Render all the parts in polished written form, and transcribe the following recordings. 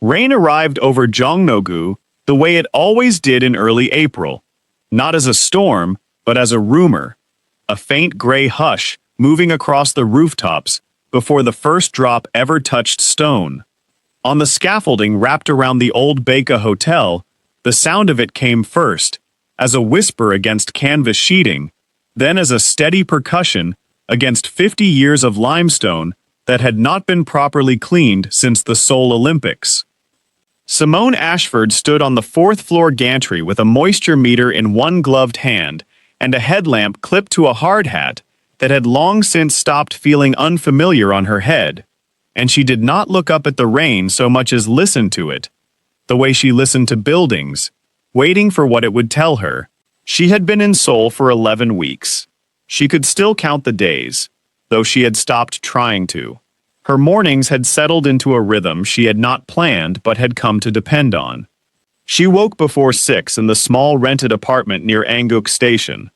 Rain arrived over Jongno-gu the way it always did in early April, not as a storm, but as a rumor, a faint gray hush moving across the rooftops before the first drop ever touched stone. On the scaffolding wrapped around the old Baeka Hotel, the sound of it came first, as a whisper against canvas sheeting, then as a steady percussion against 50 years of limestone that had not been properly cleaned since the Seoul Olympics. Simone Ashford stood on the fourth-floor gantry with a moisture meter in one gloved hand and a headlamp clipped to a hard hat that had long since stopped feeling unfamiliar on her head, and she did not look up at the rain so much as listen to it, the way she listened to buildings, waiting for what it would tell her. She had been in Seoul for 11 weeks. She could still count the days, though she had stopped trying to. Her mornings had settled into a rhythm she had not planned but had come to depend on. She woke before 6 in the small rented apartment near Anguk Station,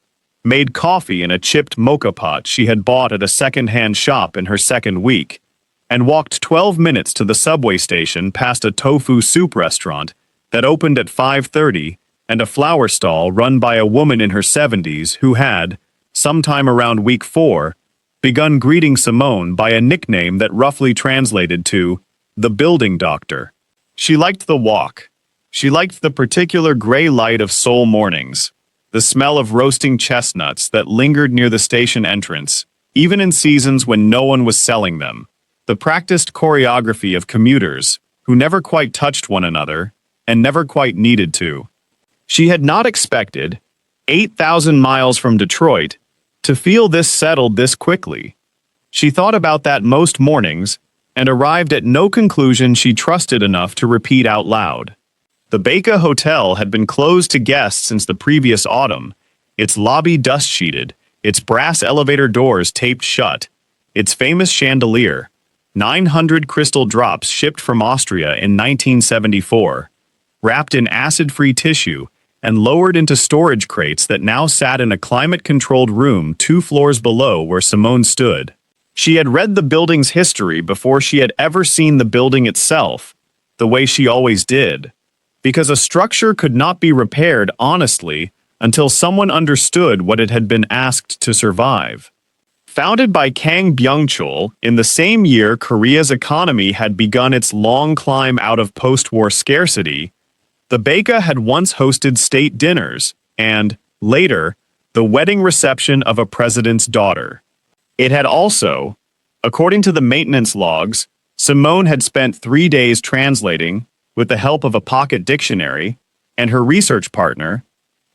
made coffee in a chipped mocha pot she had bought at a second-hand shop in her second week, and walked 12 minutes to the subway station past a tofu soup restaurant that opened at 5:30 and a flower stall run by a woman in her 70s who had, sometime around week 4, begun greeting Simone by a nickname that roughly translated to the building doctor. She liked the walk. She liked the particular gray light of Seoul mornings, the smell of roasting chestnuts that lingered near the station entrance, even in seasons when no one was selling them, the practiced choreography of commuters who never quite touched one another and never quite needed to. She had not expected, 8,000 miles from Detroit, to feel this settled this quickly. She thought about that most mornings and arrived at no conclusion she trusted enough to repeat out loud. The Baeka Hotel had been closed to guests since the previous autumn, its lobby dust-sheeted, its brass elevator doors taped shut, its famous chandelier, 900 crystal drops shipped from Austria in 1974, wrapped in acid-free tissue and lowered into storage crates that now sat in a climate-controlled room 2 floors below where Simone stood. She had read the building's history before she had ever seen the building itself, the way she always did, because a structure could not be repaired honestly until someone understood what it had been asked to survive. Founded by Kang Byung-chul in the same year Korea's economy had begun its long climb out of post-war scarcity, the Baeka had once hosted state dinners and, later, the wedding reception of a president's daughter. It had also, according to the maintenance logs, Simone had spent 3 days translating, with the help of a pocket dictionary, and her research partner,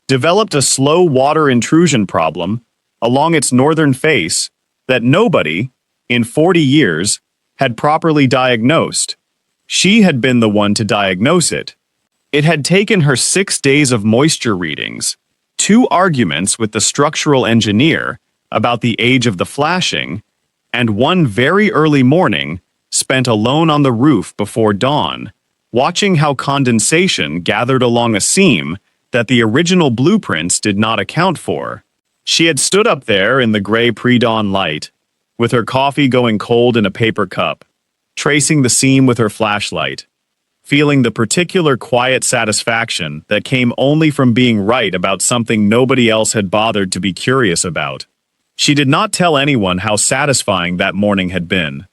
developed a slow water intrusion problem along its northern face that nobody, in 40 years, had properly diagnosed. She had been the one to diagnose it. It had taken her 6 days of moisture readings, 2 arguments with the structural engineer about the age of the flashing, and 1 very early morning spent alone on the roof before dawn, watching how condensation gathered along a seam that the original blueprints did not account for. She had stood up there in the gray pre-dawn light, with her coffee going cold in a paper cup, tracing the seam with her flashlight, feeling the particular quiet satisfaction that came only from being right about something nobody else had bothered to be curious about. She did not tell anyone how satisfying that morning had been.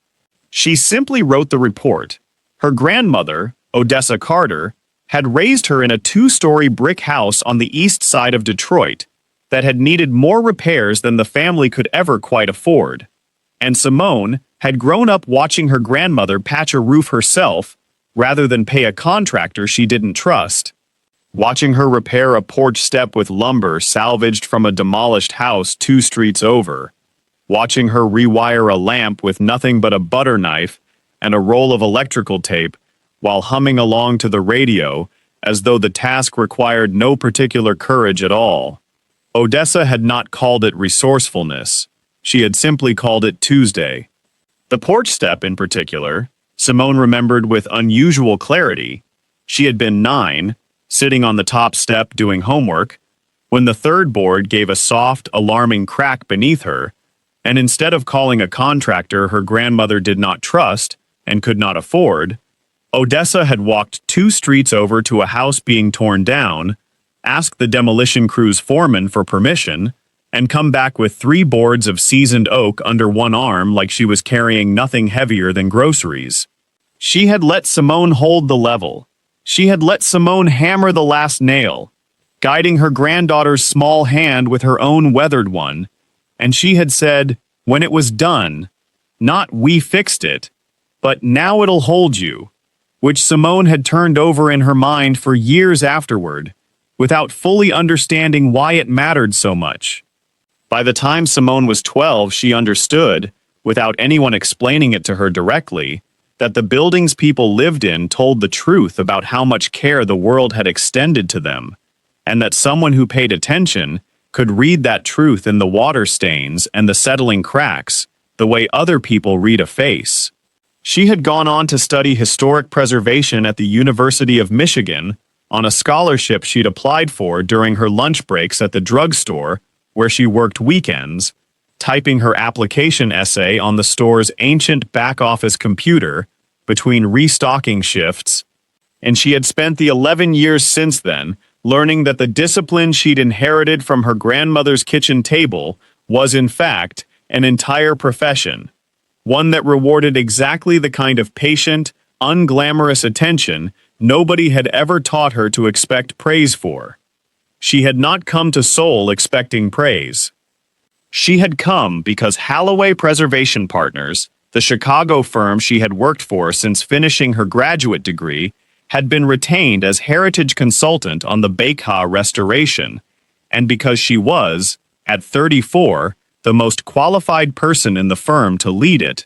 She simply wrote the report. Her grandmother, Odessa Carter, had raised her in a 2-story brick house on the east side of Detroit that had needed more repairs than the family could ever quite afford. And Simone had grown up watching her grandmother patch a roof herself rather than pay a contractor she didn't trust, watching her repair a porch step with lumber salvaged from a demolished house 2 streets over, watching her rewire a lamp with nothing but a butter knife and a roll of electrical tape while humming along to the radio as though the task required no particular courage at all. Odessa had not called it resourcefulness. She had simply called it Tuesday. The porch step in particular, Simone remembered with unusual clarity. She had been 9, sitting on the top step doing homework, when the third board gave a soft, alarming crack beneath her, and instead of calling a contractor her grandmother did not trust and could not afford, Odessa had walked 2 streets over to a house being torn down, asked the demolition crew's foreman for permission, and come back with 3 boards of seasoned oak under one arm like she was carrying nothing heavier than groceries. She had let Simone hold the level. She had let Simone hammer the last nail, guiding her granddaughter's small hand with her own weathered one, and she had said, when it was done, not "we fixed it," but "now it'll hold you," which Simone had turned over in her mind for years afterward, without fully understanding why it mattered so much. By the time Simone was 12, she understood, without anyone explaining it to her directly, that the buildings people lived in told the truth about how much care the world had extended to them, and that someone who paid attention could read that truth in the water stains and the settling cracks, the way other people read a face. She had gone on to study historic preservation at the University of Michigan on a scholarship she'd applied for during her lunch breaks at the drugstore where she worked weekends, typing her application essay on the store's ancient back-office computer between restocking shifts, and she had spent the 11 years since then learning that the discipline she'd inherited from her grandmother's kitchen table was, in fact, an entire profession, one that rewarded exactly the kind of patient, unglamorous attention nobody had ever taught her to expect praise for. She had not come to Seoul expecting praise. She had come because Holloway Preservation Partners, the Chicago firm she had worked for since finishing her graduate degree, had been retained as heritage consultant on the Betrayal restoration, and because she was, at 34, the most qualified person in the firm to lead it,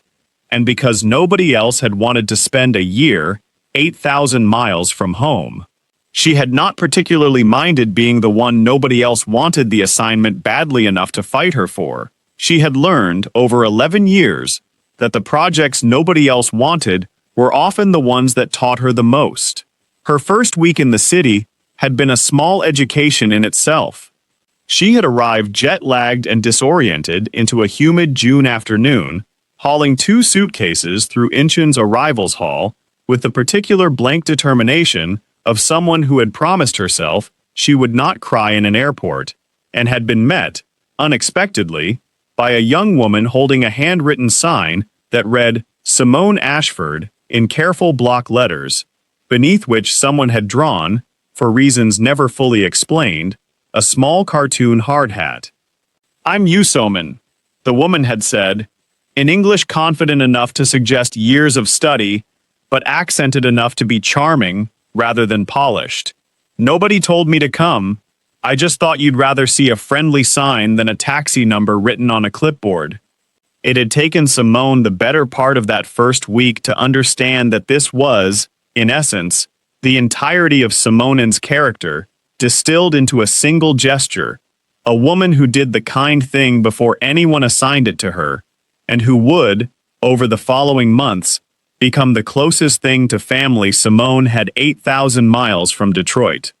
and because nobody else had wanted to spend a year, 8,000 miles from home. She had not particularly minded being the one nobody else wanted the assignment badly enough to fight her for. She had learned, over 11 years, that the projects nobody else wanted were often the ones that taught her the most. Her first week in the city had been a small education in itself. She had arrived jet-lagged and disoriented into a humid June afternoon, hauling 2 suitcases through Incheon's arrivals hall with the particular blank determination of someone who had promised herself she would not cry in an airport, and had been met, unexpectedly, by a young woman holding a handwritten sign that read Simone Ashford in careful block letters, beneath which someone had drawn, for reasons never fully explained, a small cartoon hard hat. "I'm Yusoman," the woman had said, in English confident enough to suggest years of study, but accented enough to be charming rather than polished. "Nobody told me to come. I just thought you'd rather see a friendly sign than a taxi number written on a clipboard." It had taken Simone the better part of that first week to understand that this was, in essence, the entirety of Simonen's character, distilled into a single gesture, a woman who did the kind thing before anyone assigned it to her, and who would, over the following months, become the closest thing to family Simone had 8,000 miles from Detroit.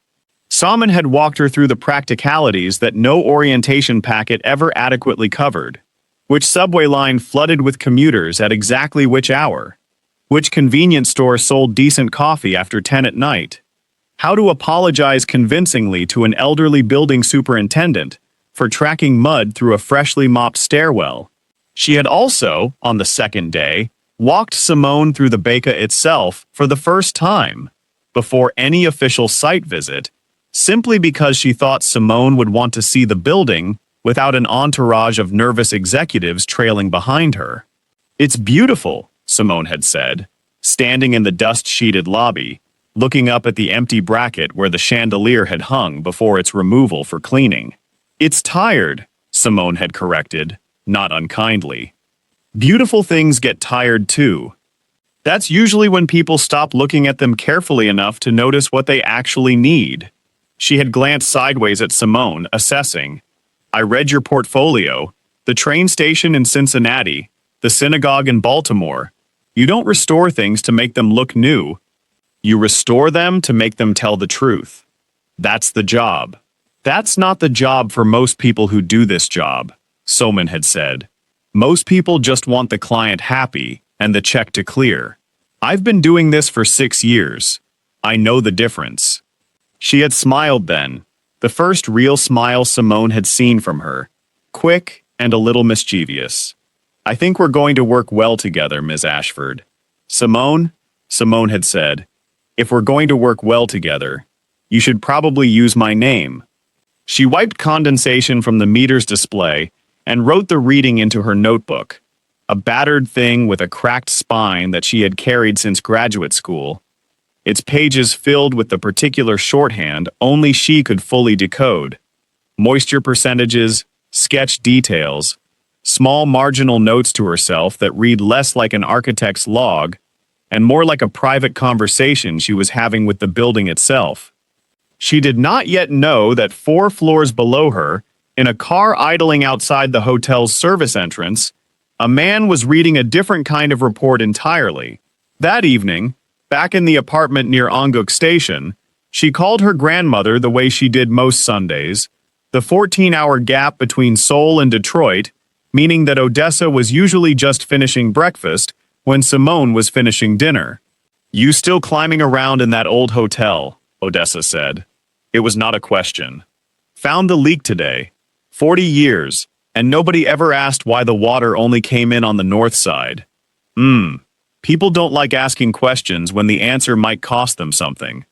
Simon had walked her through the practicalities that no orientation packet ever adequately covered. Which subway line flooded with commuters at exactly which hour? Which convenience store sold decent coffee after 10 at night? How to apologize convincingly to an elderly building superintendent for tracking mud through a freshly mopped stairwell. She had also, on the second day, walked Simone through the Beca itself for the first time, before any official site visit, simply because she thought Simone would want to see the building without an entourage of nervous executives trailing behind her. "It's beautiful," Simone had said, standing in the dust-sheeted lobby, looking up at the empty bracket where the chandelier had hung before its removal for cleaning. "It's tired," Simone had corrected, not unkindly. "Beautiful things get tired too. That's usually when people stop looking at them carefully enough to notice what they actually need." She had glanced sideways at Simone, assessing. "I read your portfolio, the train station in Cincinnati, the synagogue in Baltimore. You don't restore things to make them look new. You restore them to make them tell the truth. That's the job." "That's not the job for most people who do this job," Soman had said. "Most people just want the client happy and the check to clear. I've been doing this for 6 years. I know the difference. She had smiled then, the first real smile Simone had seen from her, quick and a little mischievous. I think we're going to work well together, Miss Ashford. Simone had said, if we're going to work well together, you should probably use my name. She wiped condensation from the meter's display and wrote the reading into her notebook, a battered thing with a cracked spine that she had carried since graduate school, its pages filled with the particular shorthand only she could fully decode. Moisture percentages, sketch details, small marginal notes to herself that read less like an architect's log and more like a private conversation she was having with the building itself. She did not yet know that 4 floors below her, in a car idling outside the hotel's service entrance, a man was reading a different kind of report entirely. That evening, back in the apartment near Ongguk Station, she called her grandmother the way she did most Sundays, the 14-hour gap between Seoul and Detroit, meaning that Odessa was usually just finishing breakfast when Simone was finishing dinner. You still climbing around in that old hotel, Odessa said. It was not a question. Found the leak today. 40 years, and nobody ever asked why the water only came in on the north side. People don't like asking questions when the answer might cost them something.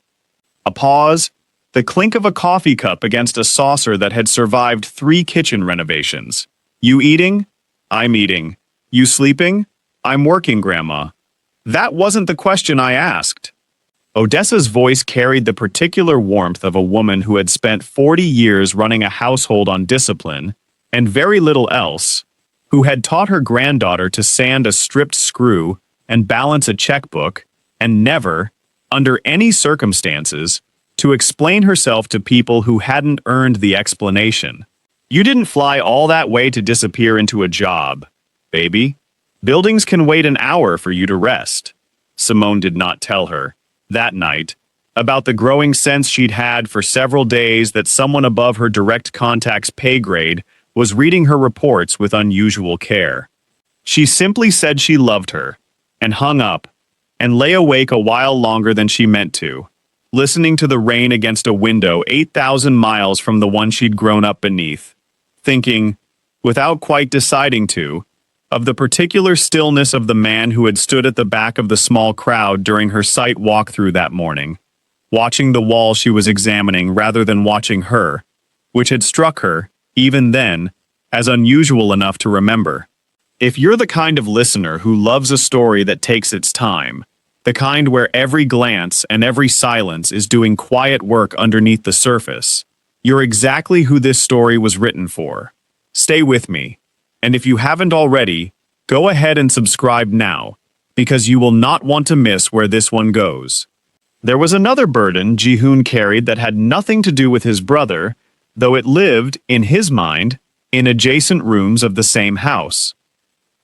A pause, the clink of a coffee cup against a saucer that had survived 3 kitchen renovations. You eating? I'm eating. You sleeping? I'm working, Grandma. That wasn't the question I asked. Odessa's voice carried the particular warmth of a woman who had spent 40 years running a household on discipline, and very little else, who had taught her granddaughter to sand a stripped screw and balance a checkbook, and never, under any circumstances, to explain herself to people who hadn't earned the explanation. You didn't fly all that way to disappear into a job, baby. Buildings can wait an hour for you to rest. Simone did not tell her, that night, about the growing sense she'd had for several days that someone above her direct contact's pay grade was reading her reports with unusual care. She simply said she loved her, and hung up, and lay awake a while longer than she meant to, listening to the rain against a window 8,000 miles from the one she'd grown up beneath, thinking, without quite deciding to, of the particular stillness of the man who had stood at the back of the small crowd during her sight walkthrough that morning, watching the wall she was examining rather than watching her, which had struck her, even then, as unusual enough to remember. If you're the kind of listener who loves a story that takes its time, the kind where every glance and every silence is doing quiet work underneath the surface, you're exactly who this story was written for. Stay with me, and if you haven't already, go ahead and subscribe now, because you will not want to miss where this one goes. There was another burden Ji-hoon carried that had nothing to do with his brother, though it lived, in his mind, in adjacent rooms of the same house.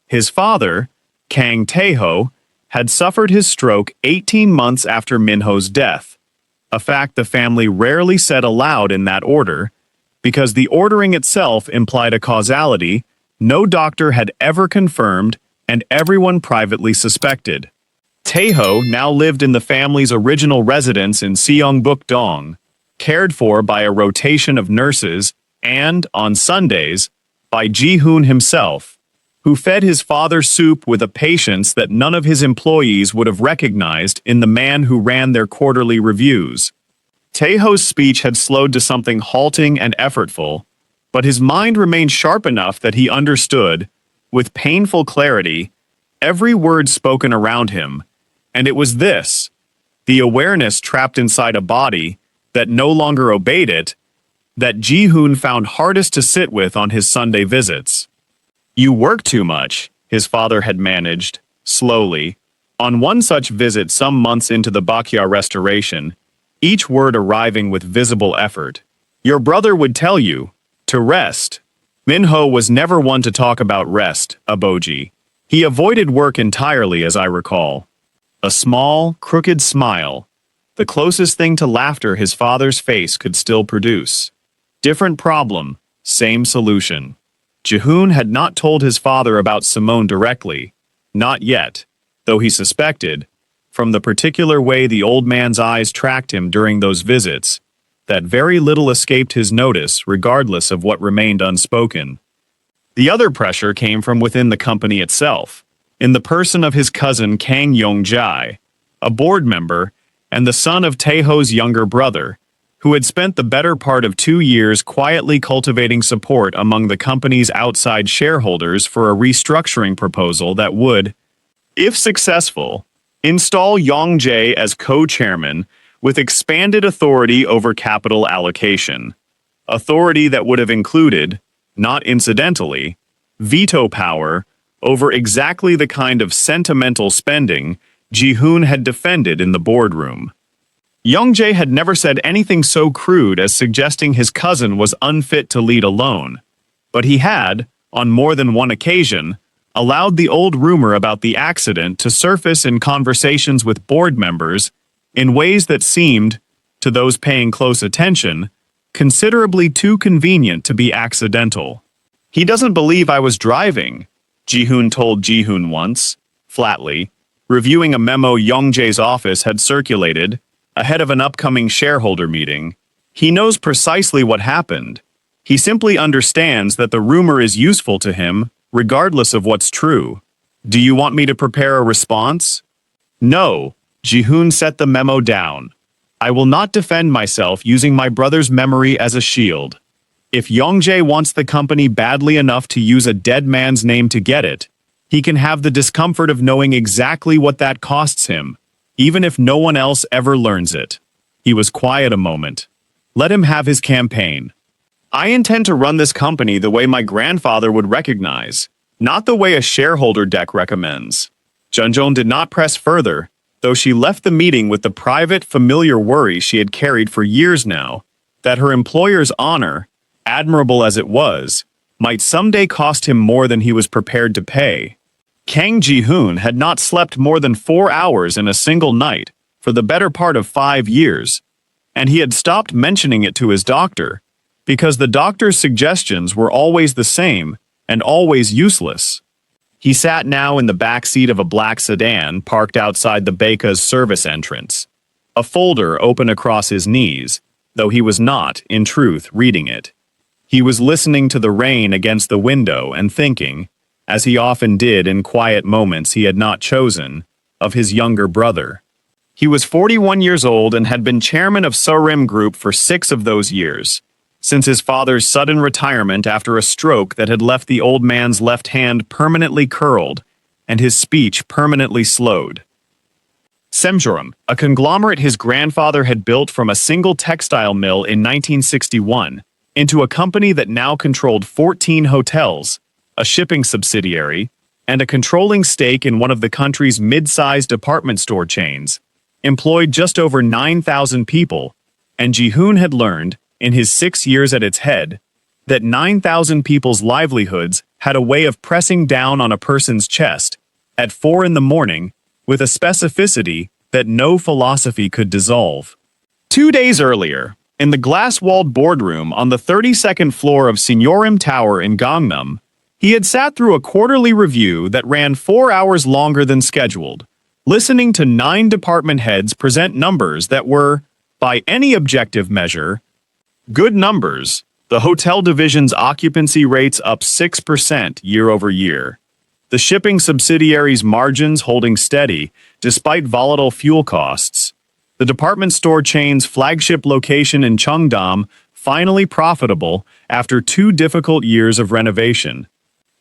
His father, Kang Tae-ho, had suffered his stroke 18 months after Min-ho's death, a fact the family rarely said aloud in that order, because the ordering itself implied a causality no doctor had ever confirmed and everyone privately suspected. Tae-ho now lived in the family's original residence in Seongbuk-dong, cared for by a rotation of nurses and, on Sundays, by Ji-hoon himself, who fed his father soup with a patience that none of his employees would have recognized in the man who ran their quarterly reviews. Tae-ho's speech had slowed to something halting and effortful, but his mind remained sharp enough that he understood, with painful clarity, every word spoken around him, and it was this, the awareness trapped inside a body that no longer obeyed it, that Ji-hoon found hardest to sit with on his Sunday visits. You work too much, his father had managed, slowly, on one such visit some months into the Baekhyun restoration, each word arriving with visible effort. Your brother would tell you, to rest. Min-ho was never one to talk about rest, Aboji. He avoided work entirely, as I recall. A small, crooked smile, the closest thing to laughter his father's face could still produce. Different problem, same solution. Ji-hoon had not told his father about Simone directly, not yet, though he suspected, from the particular way the old man's eyes tracked him during those visits, that very little escaped his notice regardless of what remained unspoken. The other pressure came from within the company itself, in the person of his cousin Kang Yong-jae, a board member and the son of Taeho's younger brother, who had spent the better part of 2 years quietly cultivating support among the company's outside shareholders for a restructuring proposal that would, if successful, install Yong-jae as co-chairman with expanded authority over capital allocation. Authority that would have included, not incidentally, veto power over exactly the kind of sentimental spending Ji-hoon had defended in the boardroom. Young-jae had never said anything so crude as suggesting his cousin was unfit to lead alone, but he had, on more than one occasion, allowed the old rumor about the accident to surface in conversations with board members in ways that seemed, to those paying close attention, considerably too convenient to be accidental. "He doesn't believe I was driving," Ji-hoon told Ji-hoon once, flatly, reviewing a memo Young-jae's office had circulated ahead of an upcoming shareholder meeting. "He knows precisely what happened. He simply understands that the rumor is useful to him, regardless of what's true. Do you want me to prepare a response?" "No," Ji-hoon set the memo down. "I will not defend myself using my brother's memory as a shield. If Young-jae wants the company badly enough to use a dead man's name to get it, he can have the discomfort of knowing exactly what that costs him, even if no one else ever learns it." He was quiet a moment. "Let him have his campaign. I intend to run this company the way my grandfather would recognize, not the way a shareholder deck recommends." Junjong did not press further, though she left the meeting with the private, familiar worry she had carried for years now, that her employer's honor, admirable as it was, might someday cost him more than he was prepared to pay. Kang Ji-hoon had not slept more than 4 hours in a single night for the better part of 5 years, and he had stopped mentioning it to his doctor, because the doctor's suggestions were always the same and always useless. He sat now in the back seat of a black sedan parked outside the Baeka's service entrance, a folder open across his knees, though he was not, in truth, reading it. He was listening to the rain against the window and thinking, as he often did in quiet moments he had not chosen, of his younger brother. He was 41 years old and had been chairman of Sorim Group for 6 of those years, since his father's sudden retirement after a stroke that had left the old man's left hand permanently curled and his speech permanently slowed. Semjoram, a conglomerate his grandfather had built from a single textile mill in 1961, into a company that now controlled 14 hotels, a shipping subsidiary, and a controlling stake in one of the country's mid-sized department store chains, employed just over 9,000 people, and Ji-hoon had learned, in his 6 years at its head, that 9,000 people's livelihoods had a way of pressing down on a person's chest, at 4 in the morning, with a specificity that no philosophy could dissolve. 2 days earlier, in the glass-walled boardroom on the 32nd floor of Senyorim Tower in Gangnam, he had sat through a quarterly review that ran 4 hours longer than scheduled, listening to 9 department heads present numbers that were, by any objective measure, good numbers. The hotel division's occupancy rates up 6% year over year. The shipping subsidiary's margins holding steady despite volatile fuel costs. The department store chain's flagship location in Cheongdam finally profitable after 2 difficult years of renovation.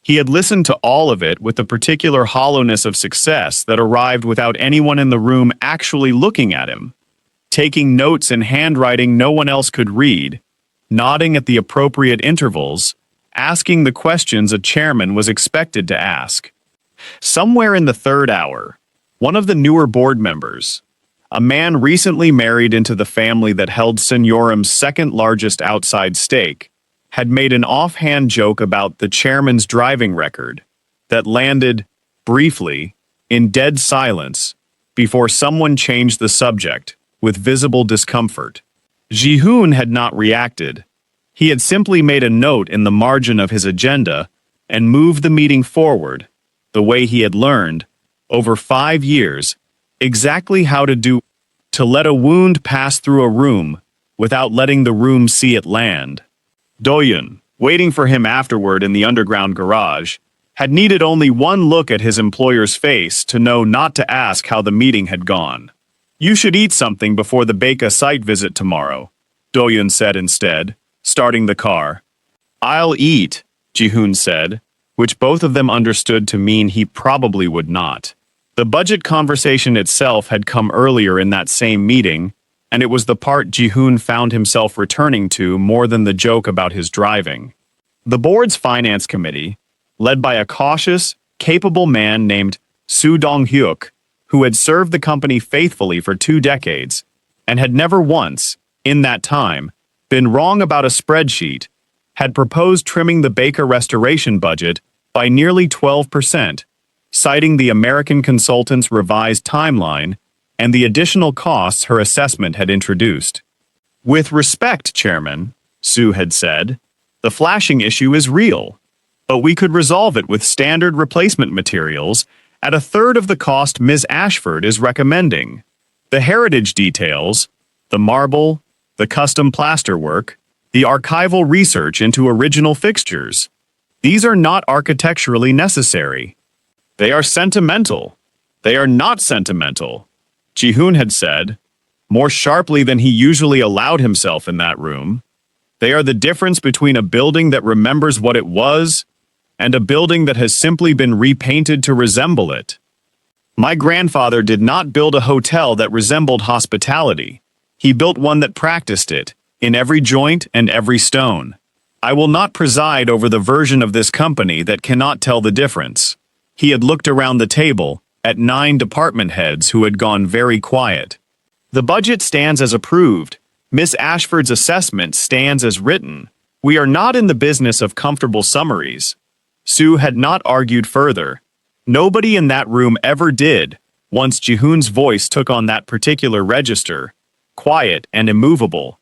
He had listened to all of it with the particular hollowness of success that arrived without anyone in the room actually looking at him, taking notes in handwriting no one else could read, nodding at the appropriate intervals, asking the questions a chairman was expected to ask. Somewhere in the 3rd hour, one of the newer board members, a man recently married into the family that held Senyorim's 2nd largest outside stake, had made an offhand joke about the chairman's driving record that landed, briefly, in dead silence before someone changed the subject with visible discomfort. Ji-hoon had not reacted. He had simply made a note in the margin of his agenda and moved the meeting forward, the way he had learned, over 5 years, exactly how to let a wound pass through a room without letting the room see it land. Doyun, waiting for him afterward in the underground garage, had needed only one look at his employer's face to know not to ask how the meeting had gone. You should eat something before the Baeka site visit tomorrow, Doyun said instead, starting the car. I'll eat, Ji-hoon said, which both of them understood to mean he probably would not. The budget conversation itself had come earlier in that same meeting, and it was the part Ji-hoon found himself returning to more than the joke about his driving. The board's finance committee, led by a cautious, capable man named Soo Dong-hyuk, who had served the company faithfully for 2 decades, and had never once, in that time, been wrong about a spreadsheet, had proposed trimming the Baeka restoration budget by nearly 12%, citing the American consultant's revised timeline and the additional costs her assessment had introduced. With respect, Chairman, Sue had said, the flashing issue is real, but we could resolve it with standard replacement materials at a third of the cost Ms. Ashford is recommending. The heritage details, the marble, the custom plasterwork, the archival research into original fixtures, these are not architecturally necessary. They are sentimental. They are not sentimental, Ji-hoon had said, more sharply than he usually allowed himself in that room. They are the difference between a building that remembers what it was and a building that has simply been repainted to resemble it. My grandfather did not build a hotel that resembled hospitality. He built one that practiced it, in every joint and every stone. I will not preside over the version of this company that cannot tell the difference. He had looked around the table at 9 department heads who had gone very quiet. The budget stands as approved. Miss Ashford's assessment stands as written. We are not in the business of comfortable summaries. Sue had not argued further. Nobody in that room ever did, once Ji-hoon's voice took on that particular register, quiet and immovable.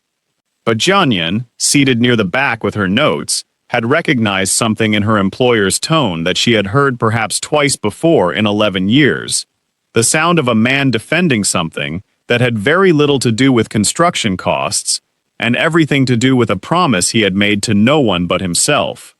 But Jeonyeon, seated near the back with her notes, had recognized something in her employer's tone that she had heard perhaps twice before in 11 years. The sound of a man defending something that had very little to do with construction costs, and everything to do with a promise he had made to no one but himself.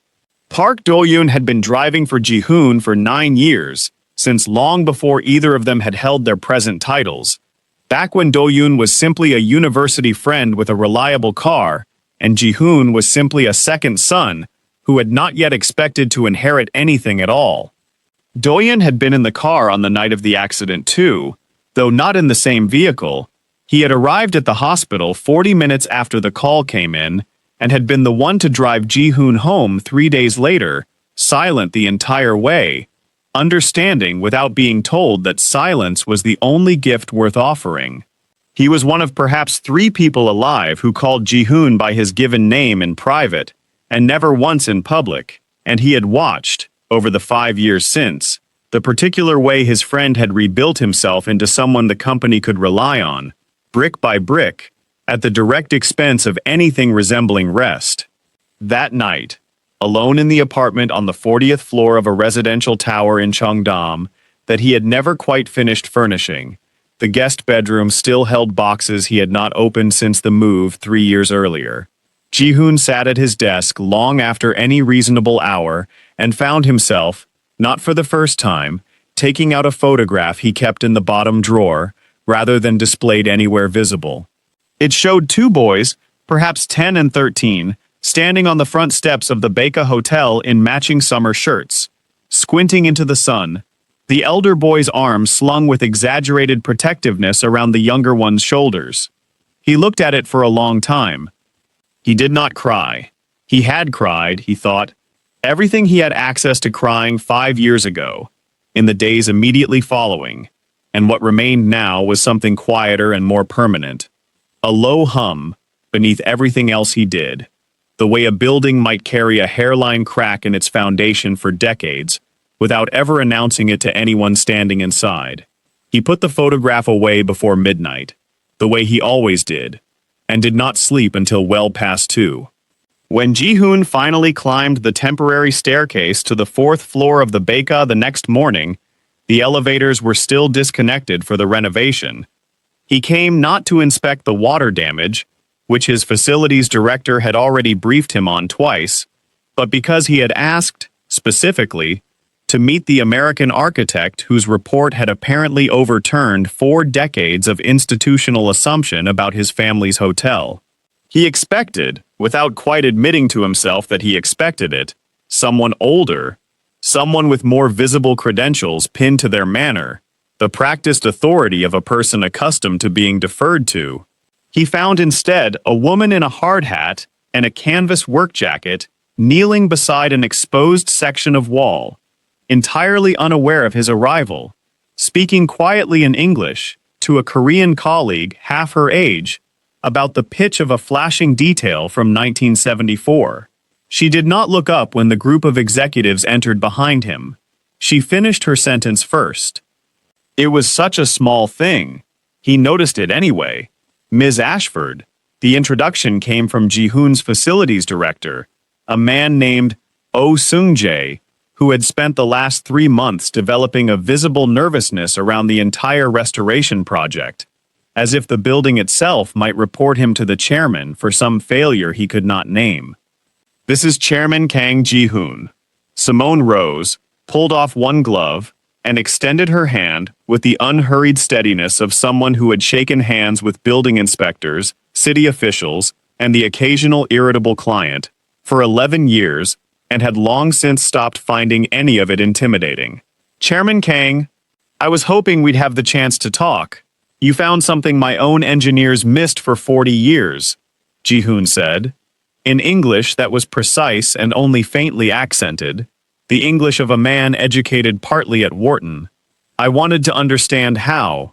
Park Do-yoon had been driving for Ji-hoon for 9 years, since long before either of them had held their present titles, back when Do-yoon was simply a university friend with a reliable car, and Ji-hoon was simply a second son who had not yet expected to inherit anything at all. Do-yoon had been in the car on the night of the accident too, though not in the same vehicle. He had arrived at the hospital 40 minutes after the call came in, and had been the one to drive Ji-hoon home 3 days later, silent the entire way, understanding without being told that silence was the only gift worth offering. He was one of perhaps 3 people alive who called Ji-hoon by his given name in private, and never once in public, and he had watched, over the 5 years since, the particular way his friend had rebuilt himself into someone the company could rely on, brick by brick, at the direct expense of anything resembling rest. That night, alone in the apartment on the 40th floor of a residential tower in Cheongdam that he had never quite finished furnishing, the guest bedroom still held boxes he had not opened since the move 3 years earlier. Ji-hoon sat at his desk long after any reasonable hour and found himself, not for the first time, taking out a photograph he kept in the bottom drawer, rather than displayed anywhere visible. It showed 2 boys, perhaps 10 and 13, standing on the front steps of the Baeka Hotel in matching summer shirts, squinting into the sun, the elder boy's arm slung with exaggerated protectiveness around the younger one's shoulders. He looked at it for a long time. He did not cry. He had cried, he thought, everything he had access to crying 5 years ago, in the days immediately following, and what remained now was something quieter and more permanent. A low hum, beneath everything else he did, the way a building might carry a hairline crack in its foundation for decades, without ever announcing it to anyone standing inside. He put the photograph away before midnight, the way he always did, and did not sleep until well past 2. When Ji-hoon finally climbed the temporary staircase to the 4th floor of the Baeka the next morning, The elevators were still disconnected for the renovation. He came not to inspect the water damage, which his facilities director had already briefed him on twice, but because he had asked, specifically, to meet the American architect whose report had apparently overturned 4 decades of institutional assumption about his family's hotel. He expected, without quite admitting to himself that he expected it, someone older, someone with more visible credentials pinned to their manner, the practiced authority of a person accustomed to being deferred to. He found instead a woman in a hard hat and a canvas work jacket kneeling beside an exposed section of wall, entirely unaware of his arrival, speaking quietly in English to a Korean colleague half her age about the pitch of a flashing detail from 1974. She did not look up when the group of executives entered behind him. She finished her sentence first. It was such a small thing. He noticed it anyway. Ms. Ashford. The introduction came from Ji-hoon's facilities director, a man named Oh Seung-jae, who had spent the last 3 months developing a visible nervousness around the entire restoration project, as if the building itself might report him to the chairman for some failure he could not name. "This is Chairman Kang Ji-hoon." Simone rose, pulled off one glove, and extended her hand with the unhurried steadiness of someone who had shaken hands with building inspectors, city officials, and the occasional irritable client for 11 years and had long since stopped finding any of it intimidating. "Chairman Kang, I was hoping we'd have the chance to talk. You found something my own engineers missed for 40 years, Ji-hoon said, in English that was precise and only faintly accented, the English of a man educated partly at Wharton. I wanted to understand how.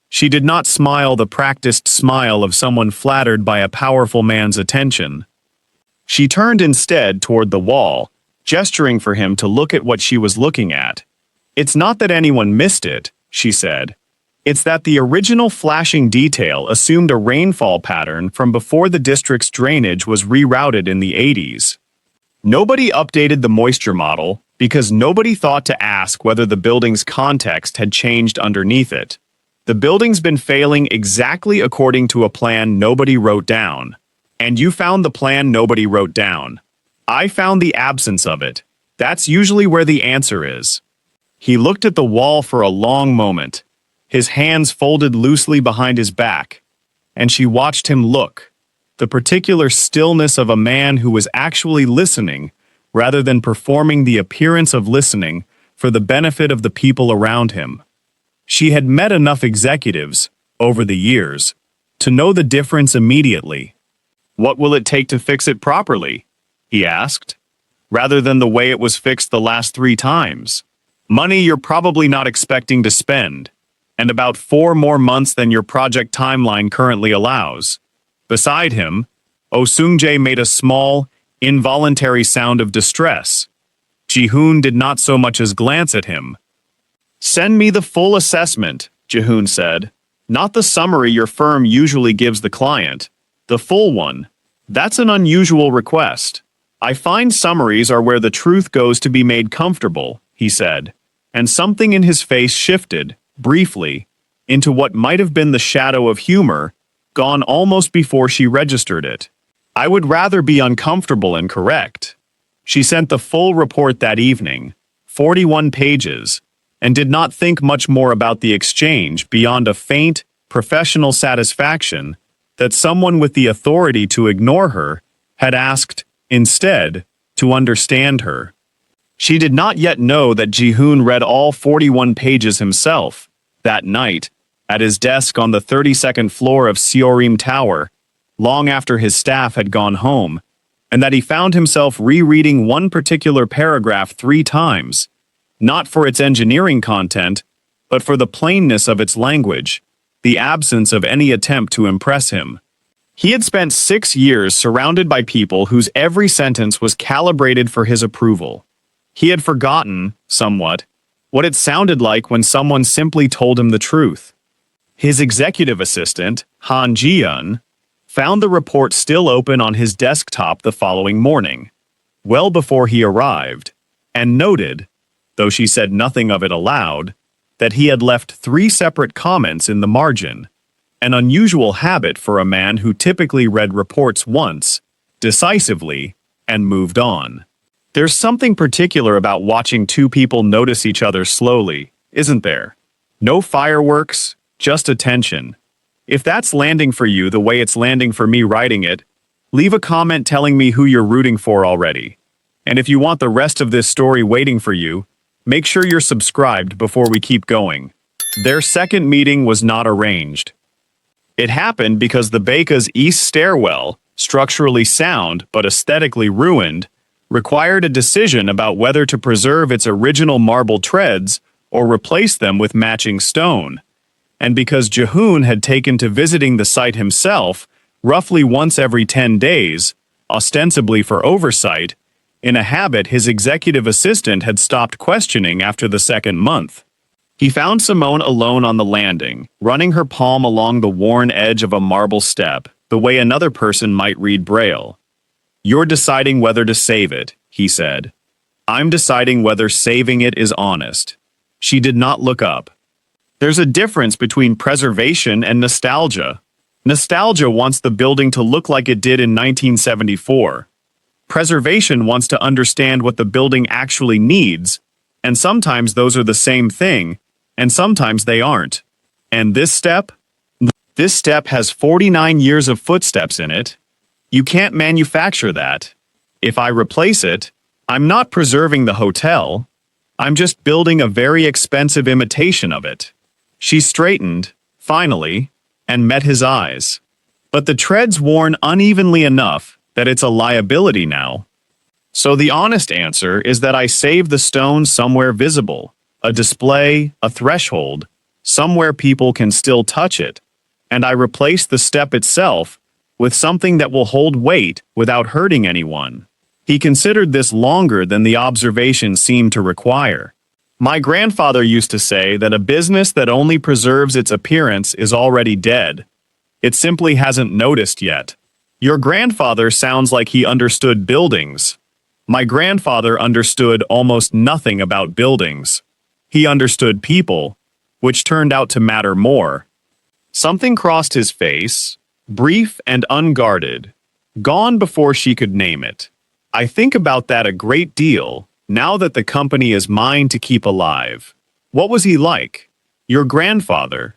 She did not smile the practiced smile of someone flattered by a powerful man's attention. She turned instead toward the wall, gesturing for him to look at what she was looking at. "It's not that anyone missed it," she said. "It's that the original flashing detail assumed a rainfall pattern from before the district's drainage was rerouted in the 80s. Nobody updated the moisture model because nobody thought to ask whether the building's context had changed underneath it. The building's been failing exactly according to a plan nobody wrote down. And you found the plan nobody wrote down. I found the absence of it. That's usually where the answer is." He looked at the wall for a long moment, his hands folded loosely behind his back, and she watched him look, the particular stillness of a man who was actually listening rather than performing the appearance of listening for the benefit of the people around him. She had met enough executives, over the years, to know the difference immediately. "What will it take to fix it properly?" he asked, rather than the way it was fixed the last 3 times. "Money you're probably not expecting to spend, and about 4 more months than your project timeline currently allows." Beside him, Oh Seung-jae made a small, involuntary sound of distress. Ji-hoon did not so much as glance at him. "Send me the full assessment," Ji-hoon said. "Not the summary your firm usually gives the client. The full one. That's an unusual request. I find summaries are where the truth goes to be made comfortable," he said, and something in his face shifted, briefly, into what might have been the shadow of humor, gone almost before she registered it. "I would rather be uncomfortable and correct." She sent the full report that evening, 41 pages, and did not think much more about the exchange beyond a faint, professional satisfaction that someone with the authority to ignore her had asked, instead, to understand her. She did not yet know that Ji-hoon read all 41 pages himself, that night, at his desk on the 32nd floor of Seorim Tower, long after his staff had gone home, and that he found himself rereading one particular paragraph 3 times, not for its engineering content, but for the plainness of its language, the absence of any attempt to impress him. He had spent 6 years surrounded by people whose every sentence was calibrated for his approval. He had forgotten, somewhat, what it sounded like when someone simply told him the truth. His executive assistant, Han Ji-yeon, found the report still open on his desktop the following morning, well before he arrived, and noted, though she said nothing of it aloud, that he had left 3 separate comments in the margin, an unusual habit for a man who typically read reports once, decisively, and moved on. There's something particular about watching 2 people notice each other slowly, isn't there? No fireworks, just attention. If that's landing for you the way it's landing for me writing it, leave a comment telling me who you're rooting for already. And if you want the rest of this story waiting for you, make sure you're subscribed before we keep going. Their second meeting was not arranged. It happened because the Baker's east stairwell, structurally sound but aesthetically ruined, required a decision about whether to preserve its original marble treads or replace them with matching stone. And because Ji-hoon had taken to visiting the site himself, roughly once every 10 days, ostensibly for oversight, in a habit his executive assistant had stopped questioning after the second month. He found Simone alone on the landing, running her palm along the worn edge of a marble step, the way another person might read Braille. "You're deciding whether to save it," he said. "I'm deciding whether saving it is honest." She did not look up. There's a difference between preservation and nostalgia. Nostalgia wants the building to look like it did in 1974. Preservation wants to understand what the building actually needs, and sometimes those are the same thing, and sometimes they aren't. And this step? This step has 49 years of footsteps in it. You can't manufacture that. If I replace it, I'm not preserving the hotel. I'm just building a very expensive imitation of it. She straightened, finally, and met his eyes. But the tread's worn unevenly enough that it's a liability now. So the honest answer is that I save the stone somewhere visible, a display, a threshold, somewhere people can still touch it, and I replace the step itself with something that will hold weight without hurting anyone. He considered this longer than the observation seemed to require. My grandfather used to say that a business that only preserves its appearance is already dead. It simply hasn't noticed yet. Your grandfather sounds like he understood buildings. My grandfather understood almost nothing about buildings. He understood people, which turned out to matter more. Something crossed his face, brief and unguarded, gone before she could name it. I think about that a great deal, now that the company is mine to keep alive. What was he like? Your grandfather?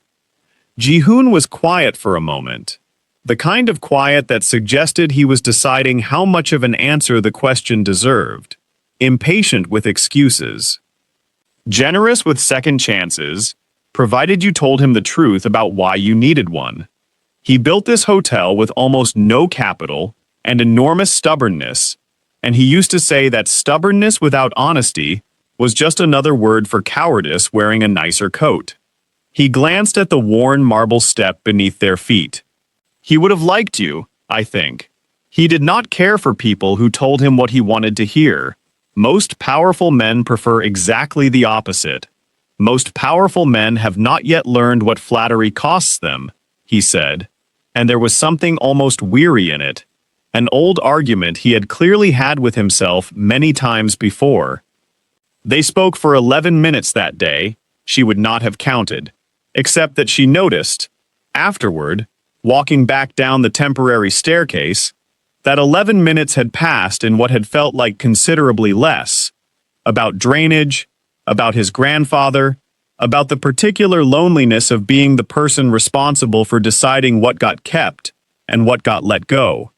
Ji-hoon was quiet for a moment. The kind of quiet that suggested he was deciding how much of an answer the question deserved. Impatient with excuses. Generous with second chances, provided you told him the truth about why you needed one. He built this hotel with almost no capital and enormous stubbornness, and he used to say that stubbornness without honesty was just another word for cowardice wearing a nicer coat. He glanced at the worn marble step beneath their feet. He would have liked you, I think. He did not care for people who told him what he wanted to hear. Most powerful men prefer exactly the opposite. Most powerful men have not yet learned what flattery costs them, he said, and there was something almost weary in it. An old argument he had clearly had with himself many times before. They spoke for 11 minutes that day. She would not have counted, except that she noticed, afterward, walking back down the temporary staircase, that 11 minutes had passed in what had felt like considerably less. About drainage, about his grandfather, about the particular loneliness of being the person responsible for deciding what got kept and what got let go.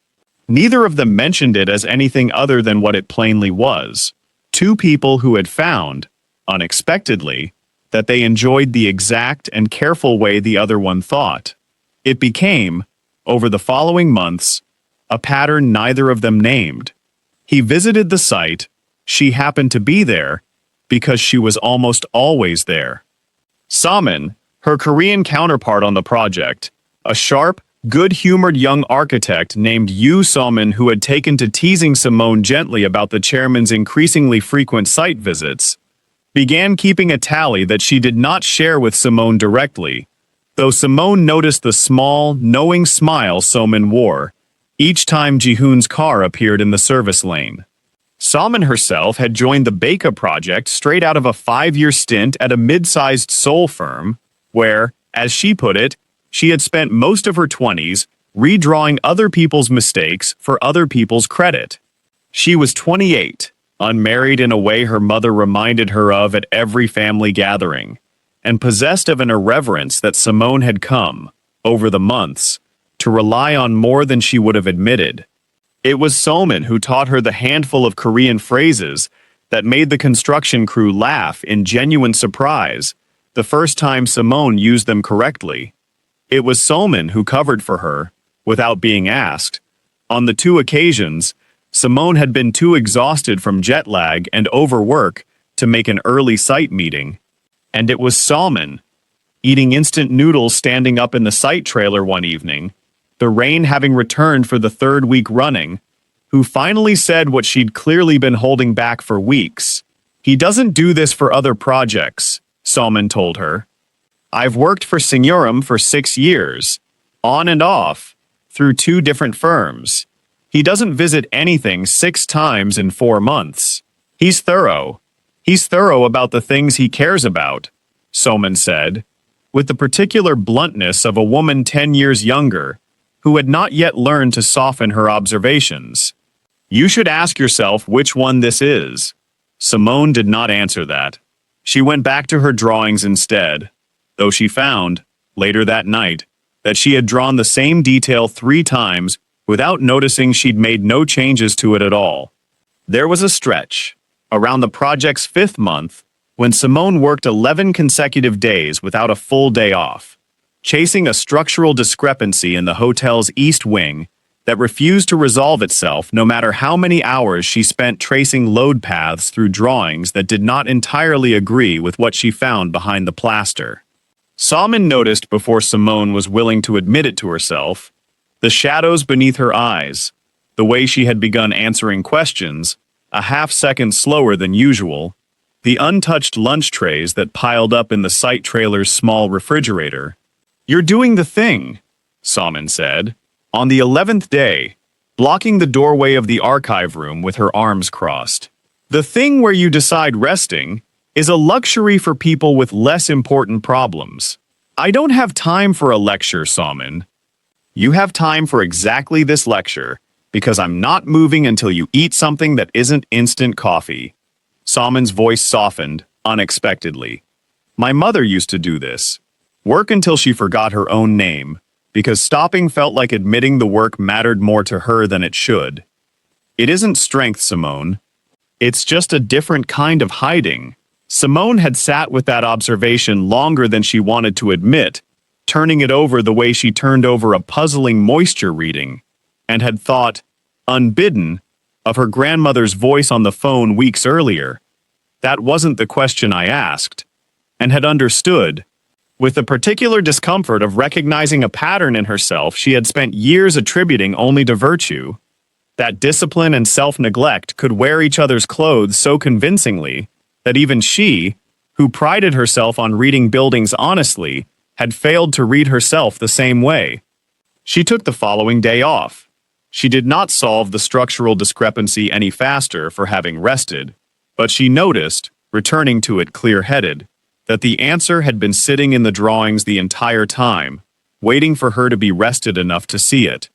Neither of them mentioned it as anything other than what it plainly was. 2 people who had found, unexpectedly, that they enjoyed the exact and careful way the other one thought. It became, over the following months, a pattern neither of them named. He visited the site, she happened to be there, because she was almost always there. Samin, her Korean counterpart on the project, a sharp, good-humored young architect named Yoo Samin who had taken to teasing Simone gently about the chairman's increasingly frequent site visits, began keeping a tally that she did not share with Simone directly, though Simone noticed the small, knowing smile Somin wore each time Ji-hoon's car appeared in the service lane. Salman herself had joined the Baker project straight out of a 5-year stint at a mid-sized Seoul firm, where, as she put it, she had spent most of her 20s redrawing other people's mistakes for other people's credit. She was 28, unmarried in a way her mother reminded her of at every family gathering, and possessed of an irreverence that Simone had come, over the months, to rely on more than she would have admitted. It was Salman who taught her the handful of Korean phrases that made the construction crew laugh in genuine surprise the first time Simone used them correctly. It was Salman who covered for her, without being asked. On the 2 occasions, Simone had been too exhausted from jet lag and overwork to make an early site meeting. And it was Salman, eating instant noodles standing up in the site trailer one evening, the rain having returned for the 3rd week running, who finally said what she'd clearly been holding back for weeks. "He doesn't do this for other projects," Salman told her. "I've worked for Signorum for 6 years, on and off, through 2 different firms. He doesn't visit anything 6 times in 4 months. He's thorough. He's thorough about the things he cares about," Salman said, with the particular bluntness of a woman 10 years younger, who had not yet learned to soften her observations. "You should ask yourself which one this is." Simone did not answer that. She went back to her drawings instead, though she found, later that night, that she had drawn the same detail 3 times without noticing she'd made no changes to it at all. There was a stretch, around the project's 5th month, when Simone worked 11 consecutive days without a full day off, chasing a structural discrepancy in the hotel's east wing that refused to resolve itself no matter how many hours she spent tracing load paths through drawings that did not entirely agree with what she found behind the plaster. Salman noticed before Simone was willing to admit it to herself, the shadows beneath her eyes, the way she had begun answering questions, a half-second slower than usual, the untouched lunch trays that piled up in the site trailer's small refrigerator. "You're doing the thing," Salman said, on the 11th day, blocking the doorway of the archive room with her arms crossed. "The thing where you decide resting is a luxury for people with less important problems. I don't have time for a lecture, Salman. You have time for exactly this lecture, because I'm not moving until you eat something that isn't instant coffee." Salman's voice softened, unexpectedly. "My mother used to do this. Work until she forgot her own name, because stopping felt like admitting the work mattered more to her than it should. It isn't strength, Simone. It's just a different kind of hiding." Simone had sat with that observation longer than she wanted to admit, turning it over the way she turned over a puzzling moisture reading, and had thought, unbidden, of her grandmother's voice on the phone weeks earlier. That wasn't the question I asked, and had understood, with the particular discomfort of recognizing a pattern in herself she had spent years attributing only to virtue, that discipline and self-neglect could wear each other's clothes so convincingly that even she, who prided herself on reading buildings honestly, had failed to read herself the same way. She took the following day off. She did not solve the structural discrepancy any faster for having rested, but she noticed, returning to it clear-headed, that the answer had been sitting in the drawings the entire time, waiting for her to be rested enough to see it.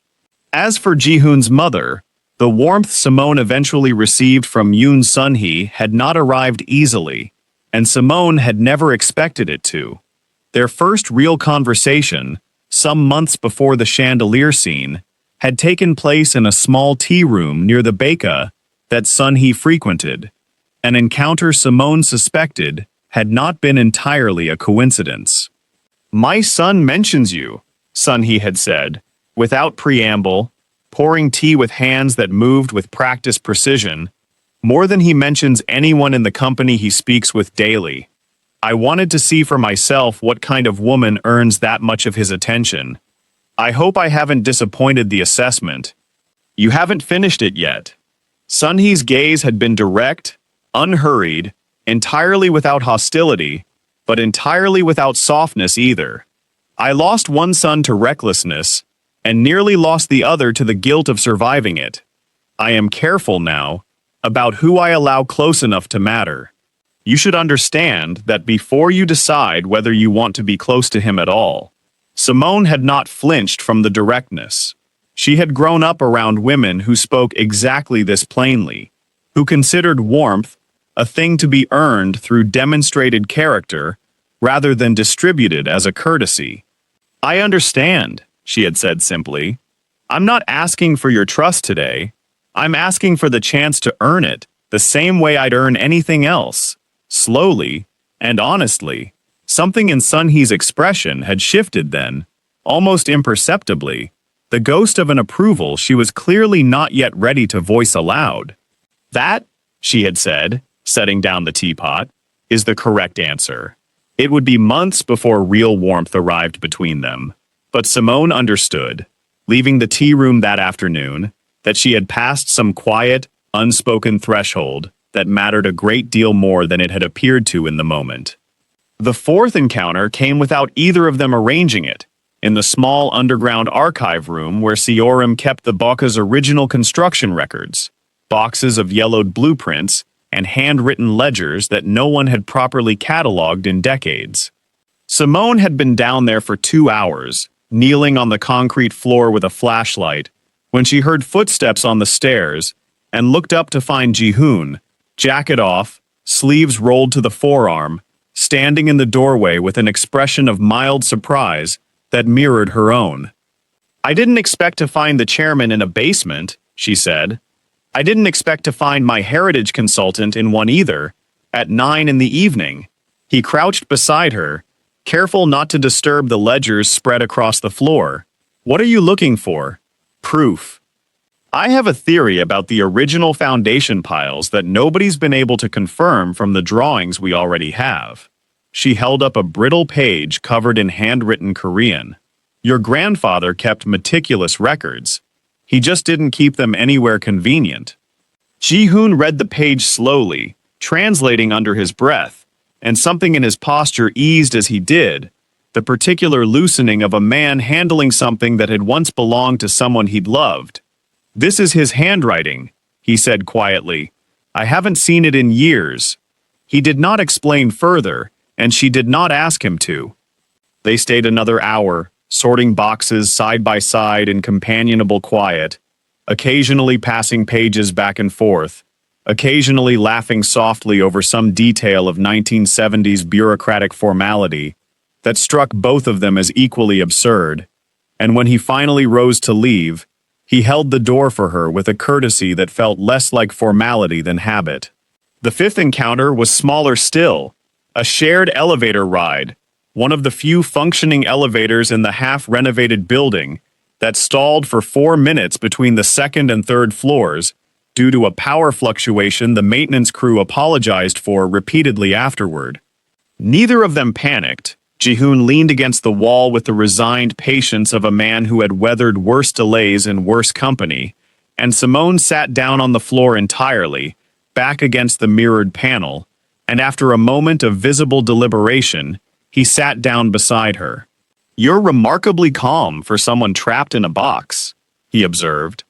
As for Ji-hoon's mother, the warmth Simone eventually received from Yoon Sun-hee had not arrived easily, and Simone had never expected it to. Their first real conversation, some months before the chandelier scene, had taken place in a small tea room near the Baker that Sun-hee frequented, an encounter Simone suspected had not been entirely a coincidence. "My son mentions you," Sun-hee had said, without preamble, pouring tea with hands that moved with practiced precision, more than he mentions anyone in the company he speaks with daily. "I wanted to see for myself what kind of woman earns that much of his attention. I hope I haven't disappointed the assessment." "You haven't finished it yet." Sun-hee's gaze had been direct, unhurried, entirely without hostility, but entirely without softness either. "I lost one son to recklessness, and nearly lost the other to the guilt of surviving it. I am careful now, about who I allow close enough to matter. You should understand that before you decide whether you want to be close to him at all." Simone had not flinched from the directness. She had grown up around women who spoke exactly this plainly, who considered warmth a thing to be earned through demonstrated character rather than distributed as a courtesy. "I understand," she had said simply. "I'm not asking for your trust today. I'm asking for the chance to earn it the same way I'd earn anything else." Slowly and honestly, something in Sunhee's expression had shifted then, almost imperceptibly, the ghost of an approval she was clearly not yet ready to voice aloud. "That," she had said, setting down the teapot, "is the correct answer." It would be months before real warmth arrived between them, but Simone understood, leaving the tea room that afternoon, that she had passed some quiet, unspoken threshold that mattered a great deal more than it had appeared to in the moment. The fourth encounter came without either of them arranging it, in the small underground archive room where Siorim kept the Baka's original construction records, boxes of yellowed blueprints and handwritten ledgers that no one had properly catalogued in decades. Simone had been down there for 2 hours, kneeling on the concrete floor with a flashlight, when she heard footsteps on the stairs and looked up to find Ji-hoon, jacket off, sleeves rolled to the forearm, standing in the doorway with an expression of mild surprise that mirrored her own. "I didn't expect to find the chairman in a basement," she said. "I didn't expect to find my heritage consultant in one either, at 9 in the evening." He crouched beside her, careful not to disturb the ledgers spread across the floor. "What are you looking for?" "Proof. I have a theory about the original foundation piles that nobody's been able to confirm from the drawings we already have." She held up a brittle page covered in handwritten Korean. "Your grandfather kept meticulous records. He just didn't keep them anywhere convenient." Ji-hoon read the page slowly, translating under his breath, and something in his posture eased as he did, the particular loosening of a man handling something that had once belonged to someone he'd loved. "This is his handwriting," he said quietly. "I haven't seen it in years." He did not explain further, and she did not ask him to. They stayed another hour, sorting boxes side by side in companionable quiet, occasionally passing pages back and forth, occasionally laughing softly over some detail of 1970s bureaucratic formality that struck both of them as equally absurd, and when he finally rose to leave, he held the door for her with a courtesy that felt less like formality than habit. The fifth encounter was smaller still, a shared elevator ride, one of the few functioning elevators in the half-renovated building that stalled for 4 minutes between the second and third floors due to a power fluctuation the maintenance crew apologized for repeatedly afterward. Neither of them panicked. Ji-hoon leaned against the wall with the resigned patience of a man who had weathered worse delays in worse company, and Simone sat down on the floor entirely, back against the mirrored panel, and after a moment of visible deliberation, he sat down beside her. "You're remarkably calm for someone trapped in a box," he observed.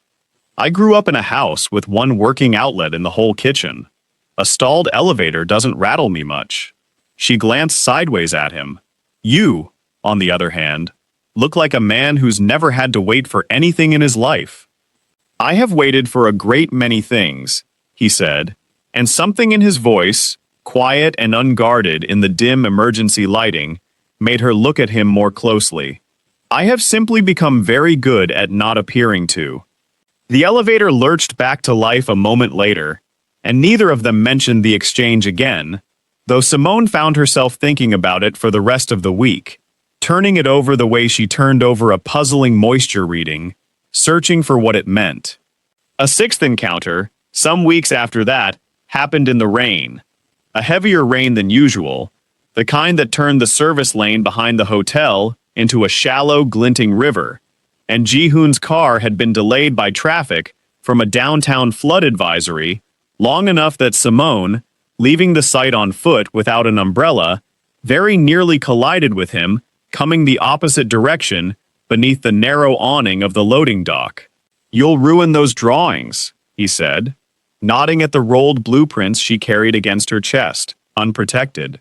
"I grew up in a house with one working outlet in the whole kitchen. A stalled elevator doesn't rattle me much." She glanced sideways at him. "You, on the other hand, look like a man who's never had to wait for anything in his life." "I have waited for a great many things," he said, and something in his voice, quiet and unguarded in the dim emergency lighting, made her look at him more closely. "I have simply become very good at not appearing to." The elevator lurched back to life a moment later, and neither of them mentioned the exchange again, though Simone found herself thinking about it for the rest of the week, turning it over the way she turned over a puzzling moisture reading, searching for what it meant. A sixth encounter, some weeks after that, happened in the rain. A heavier rain than usual, the kind that turned the service lane behind the hotel into a shallow, glinting river, and Ji-hoon's car had been delayed by traffic from a downtown flood advisory long enough that Simone, leaving the site on foot without an umbrella, very nearly collided with him, coming the opposite direction beneath the narrow awning of the loading dock. "You'll ruin those drawings," he said. nodding at the rolled blueprints she carried against her chest, unprotected.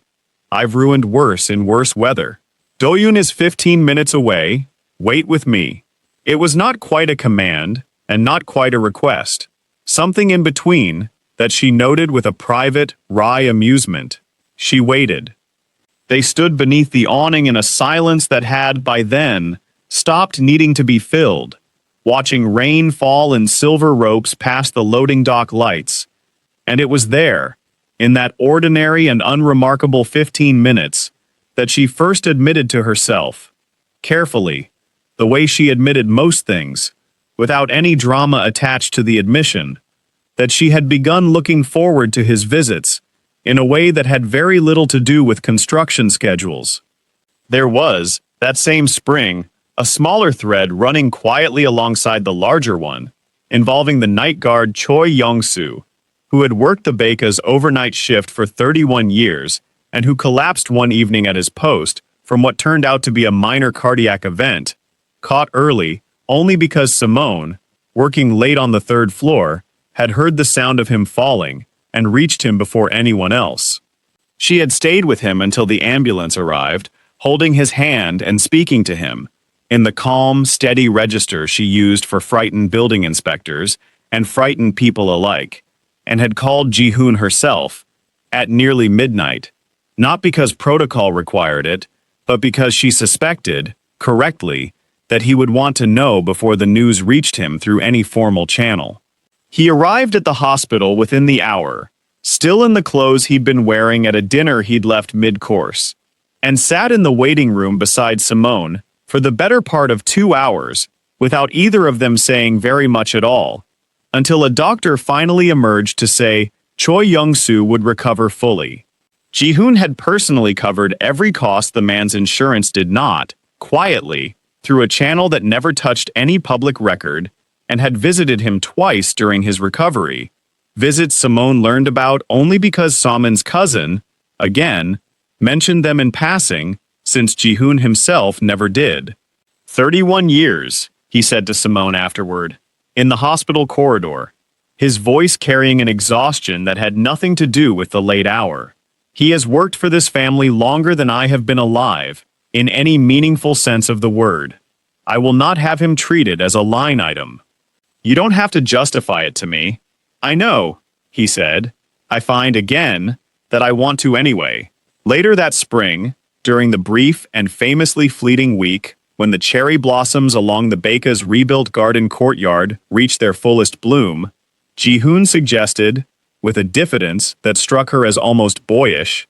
I've ruined worse in worse weather. Doyun is 15 minutes away. Wait with me. It was not quite a command, and not quite a request. Something in between, that she noted with a private, wry amusement. She waited. They stood beneath the awning in a silence that had, by then, stopped needing to be filled, watching rain fall in silver ropes past the loading dock lights. And it was there, in that ordinary and unremarkable 15 minutes, that she first admitted to herself, carefully, the way she admitted most things, without any drama attached to the admission, that she had begun looking forward to his visits in a way that had very little to do with construction schedules. There was, that same spring, a smaller thread running quietly alongside the larger one, involving the night guard Choi Young-soo, who had worked the Baeka's overnight shift for 31 years and who collapsed one evening at his post from what turned out to be a minor cardiac event, caught early only because Simone, working late on the third floor, had heard the sound of him falling and reached him before anyone else. She had stayed with him until the ambulance arrived, holding his hand and speaking to him, in the calm, steady register she used for frightened building inspectors and frightened people alike, and had called Ji-hoon herself, at nearly midnight, not because protocol required it, but because she suspected, correctly, that he would want to know before the news reached him through any formal channel. He arrived at the hospital within the hour, still in the clothes he'd been wearing at a dinner he'd left mid-course, and sat in the waiting room beside Simone for the better part of 2 hours, without either of them saying very much at all, until a doctor finally emerged to say Choi Young-soo would recover fully. Ji-hoon had personally covered every cost the man's insurance did not, quietly, through a channel that never touched any public record, and had visited him twice during his recovery, visits Simone learned about only because Saman's cousin, again, mentioned them in passing, since Ji-hoon himself never did. 31 years, he said to Simone afterward, in the hospital corridor, his voice carrying an exhaustion that had nothing to do with the late hour. He has worked for this family longer than I have been alive, in any meaningful sense of the word. I will not have him treated as a line item. You don't have to justify it to me. I know, he said. I find, again, that I want to anyway. Later that spring, during the brief and famously fleeting week when the cherry blossoms along the Baeka's rebuilt garden courtyard reached their fullest bloom, Ji-hoon suggested, with a diffidence that struck her as almost boyish,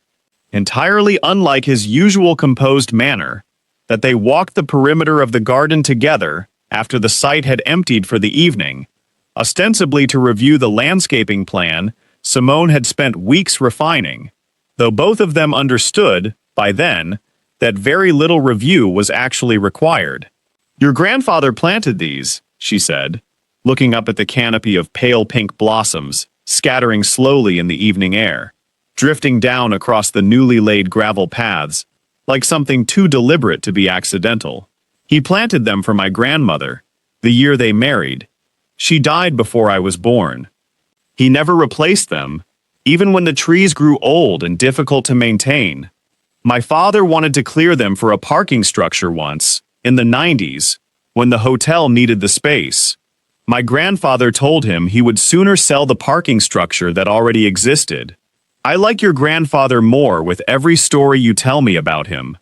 entirely unlike his usual composed manner, that they walked the perimeter of the garden together after the site had emptied for the evening, ostensibly to review the landscaping plan Simone had spent weeks refining, though both of them understood, by then, that very little review was actually required. Your grandfather planted these, she said, looking up at the canopy of pale pink blossoms, scattering slowly in the evening air, drifting down across the newly laid gravel paths, like something too deliberate to be accidental. He planted them for my grandmother, the year they married. She died before I was born. He never replaced them, even when the trees grew old and difficult to maintain. My father wanted to clear them for a parking structure once, in the 90s, when the hotel needed the space. My grandfather told him he would sooner sell the parking structure that already existed. I like your grandfather more with every story you tell me about him.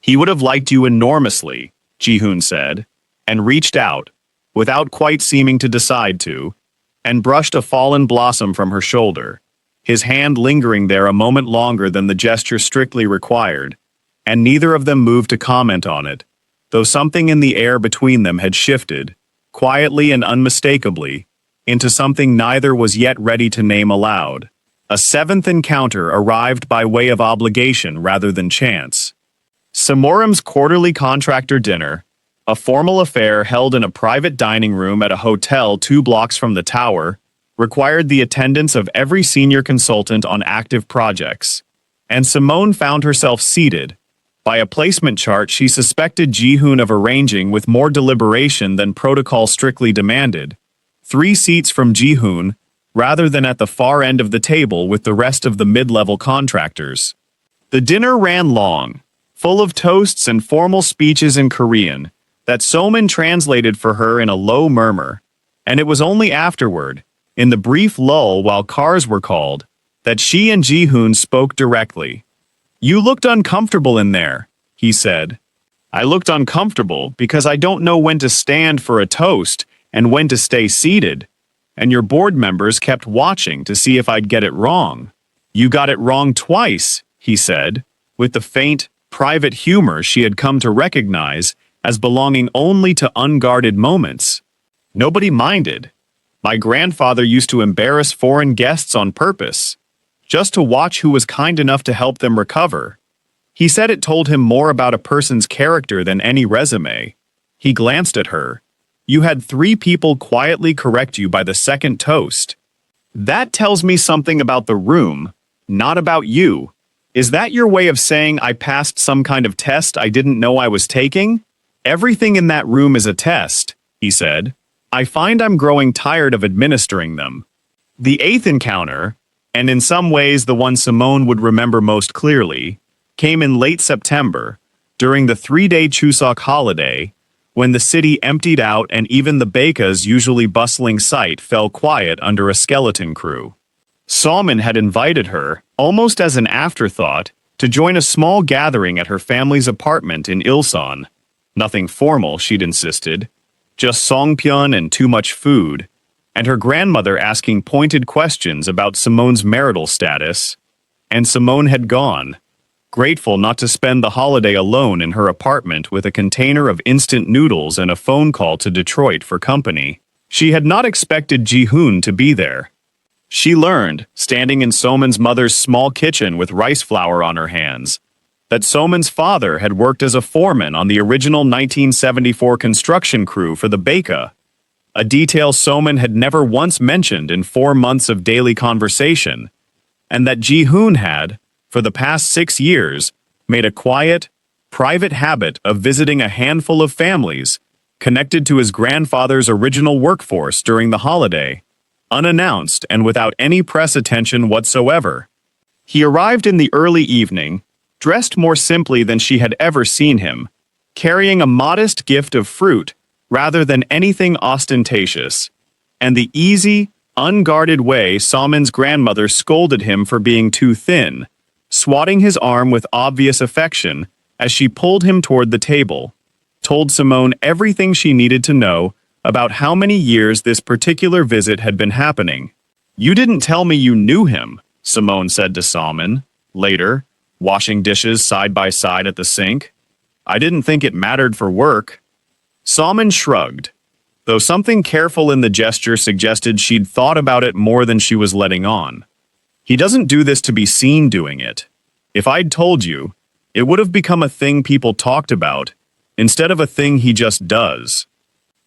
He would have liked you enormously, Ji-hoon said, and reached out, without quite seeming to decide to, and brushed a fallen blossom from her shoulder, his hand lingering there a moment longer than the gesture strictly required, and neither of them moved to comment on it, though something in the air between them had shifted, quietly and unmistakably, into something neither was yet ready to name aloud. A seventh encounter arrived by way of obligation rather than chance. Samoram's quarterly contractor dinner, a formal affair held in a private dining room at a hotel 2 blocks from the tower, required the attendance of every senior consultant on active projects, and Simone found herself seated, by a placement chart she suspected Ji-hoon of arranging with more deliberation than protocol strictly demanded, 3 seats from Ji-hoon, rather than at the far end of the table with the rest of the mid-level contractors. The dinner ran long, full of toasts and formal speeches in Korean that Soman translated for her in a low murmur, and it was only afterward, in the brief lull while cars were called, that she and Ji-hoon spoke directly. "You looked uncomfortable in there," he said. "I looked uncomfortable because I don't know when to stand for a toast and when to stay seated, and your board members kept watching to see if I'd get it wrong." "You got it wrong twice," he said, with the faint, private humor she had come to recognize as belonging only to unguarded moments. "Nobody minded. My grandfather used to embarrass foreign guests on purpose, just to watch who was kind enough to help them recover. He said it told him more about a person's character than any resume." He glanced at her. "You had 3 people quietly correct you by the second toast. That tells me something about the room, not about you. Is that your way of saying I passed some kind of test I didn't know I was taking?" "Everything in that room is a test," he said. "I find I'm growing tired of administering them." The 8th encounter, and in some ways the one Simone would remember most clearly, came in late September, during the 3-day Chuseok holiday, when the city emptied out and even the Baeka's usually bustling site fell quiet under a skeleton crew. Salman had invited her, almost as an afterthought, to join a small gathering at her family's apartment in Ilsan. Nothing formal, she'd insisted, just songpyeon and too much food, and her grandmother asking pointed questions about Simone's marital status. And Simone had gone, grateful not to spend the holiday alone in her apartment with a container of instant noodles and a phone call to Detroit for company. She had not expected Ji-hoon to be there. She learned, standing in Soman's mother's small kitchen with rice flour on her hands, that Soman's father had worked as a foreman on the original 1974 construction crew for the Baeka, a detail Soman had never once mentioned in 4 months of daily conversation, and that Ji-hoon had, for the past 6 years, made a quiet, private habit of visiting a handful of families connected to his grandfather's original workforce during the holiday, unannounced and without any press attention whatsoever. He arrived in the early evening, dressed more simply than she had ever seen him, carrying a modest gift of fruit rather than anything ostentatious, and the easy, unguarded way Salman's grandmother scolded him for being too thin, swatting his arm with obvious affection as she pulled him toward the table, told Simone everything she needed to know about how many years this particular visit had been happening. "You didn't tell me you knew him," Simone said to Salman, later, washing dishes side by side at the sink. "I didn't think it mattered for work." Salman shrugged, though something careful in the gesture suggested she'd thought about it more than she was letting on. "He doesn't do this to be seen doing it. If I'd told you, it would have become a thing people talked about, instead of a thing he just does."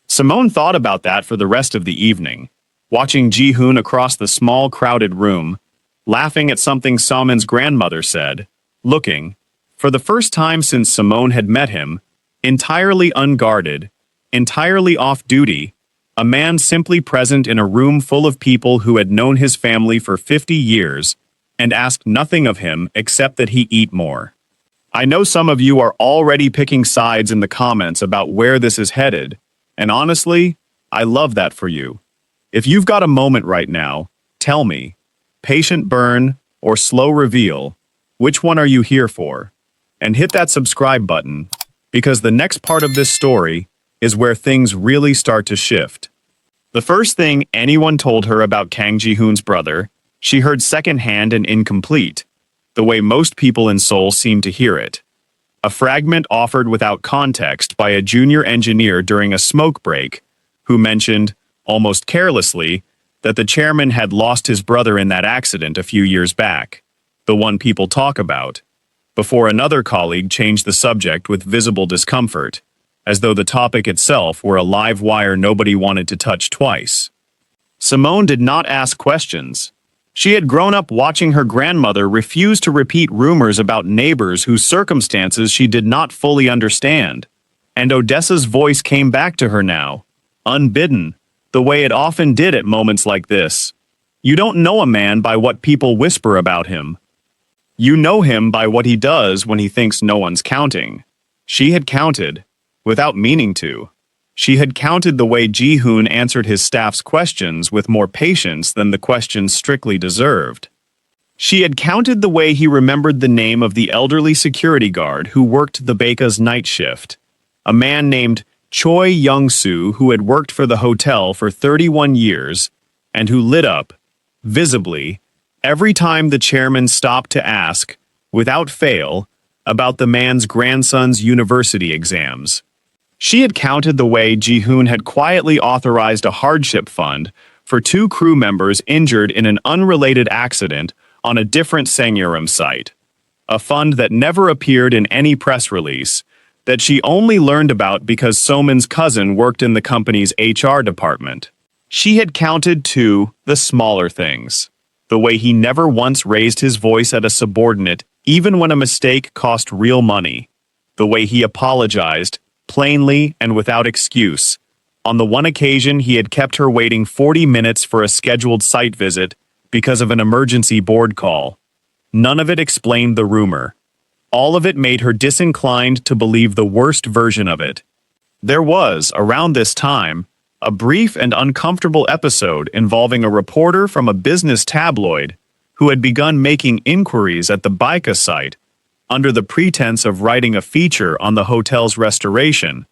Simone thought about that for the rest of the evening, watching Ji-hoon across the small crowded room, laughing at something Salman's grandmother said, looking, for the first time since Simone had met him, entirely unguarded, entirely off-duty, a man simply present in a room full of people who had known his family for 50 years and asked nothing of him except that he eat more. I know some of you are already picking sides in the comments about where this is headed, and honestly, I love that for you. If you've got a moment right now, tell me, patient burn or slow reveal, which one are you here for? And hit that subscribe button, because the next part of this story is where things really start to shift. The first thing anyone told her about Kang Ji-hoon's brother, she heard secondhand and incomplete, the way most people in Seoul seem to hear it. A fragment offered without context by a junior engineer during a smoke break, who mentioned, almost carelessly, that the chairman had lost his brother in that accident a few years back, the one people talk about, before another colleague changed the subject with visible discomfort, as though the topic itself were a live wire nobody wanted to touch twice. Simone did not ask questions. She had grown up watching her grandmother refuse to repeat rumors about neighbors whose circumstances she did not fully understand, and Odessa's voice came back to her now, unbidden, the way it often did at moments like this. You don't know a man by what people whisper about him. You know him by what he does when he thinks no one's counting. She had counted, without meaning to. She had counted the way Ji-hoon answered his staff's questions with more patience than the questions strictly deserved. She had counted the way he remembered the name of the elderly security guard who worked the Baeka's night shift, a man named Choi Young-soo who had worked for the hotel for 31 years and who lit up, visibly, every time the chairman stopped to ask, without fail, about the man's grandson's university exams. She had counted the way Ji-hoon had quietly authorized a hardship fund for 2 crew members injured in an unrelated accident on a different Sangyeoram site, a fund that never appeared in any press release, that she only learned about because Soman's cousin worked in the company's HR department. She had counted, too, the smaller things. The way he never once raised his voice at a subordinate, even when a mistake cost real money. The way he apologized, plainly and without excuse. On the one occasion he had kept her waiting 40 minutes for a scheduled site visit because of an emergency board call. None of it explained the rumor. All of it made her disinclined to believe the worst version of it. There was, around this time, a brief and uncomfortable episode involving a reporter from a business tabloid who had begun making inquiries at the Baeka site under the pretense of writing a feature on the hotel's restoration,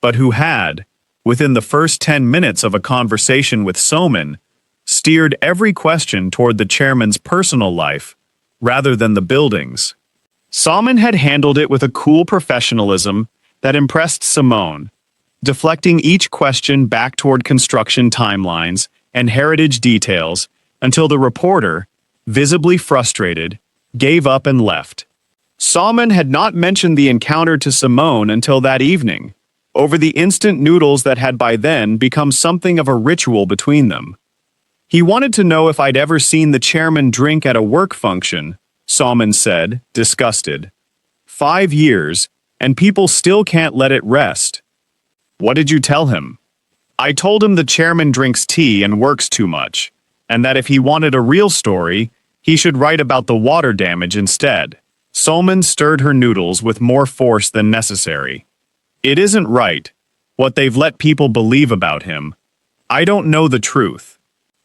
but who had, within the first 10 minutes of a conversation with Soman, steered every question toward the chairman's personal life, rather than the building's. Soman had handled it with a cool professionalism that impressed Simone, deflecting each question back toward construction timelines and heritage details until the reporter, visibly frustrated, gave up and left. Soman had not mentioned the encounter to Simone until that evening, over the instant noodles that had by then become something of a ritual between them. He wanted to know if I'd ever seen the chairman drink at a work function, Soman said, disgusted. 5 years, and people still can't let it rest. What did you tell him? I told him the chairman drinks tea and works too much, and that if he wanted a real story, he should write about the water damage instead. Soman stirred her noodles with more force than necessary. It isn't right, what they've let people believe about him. I don't know the truth.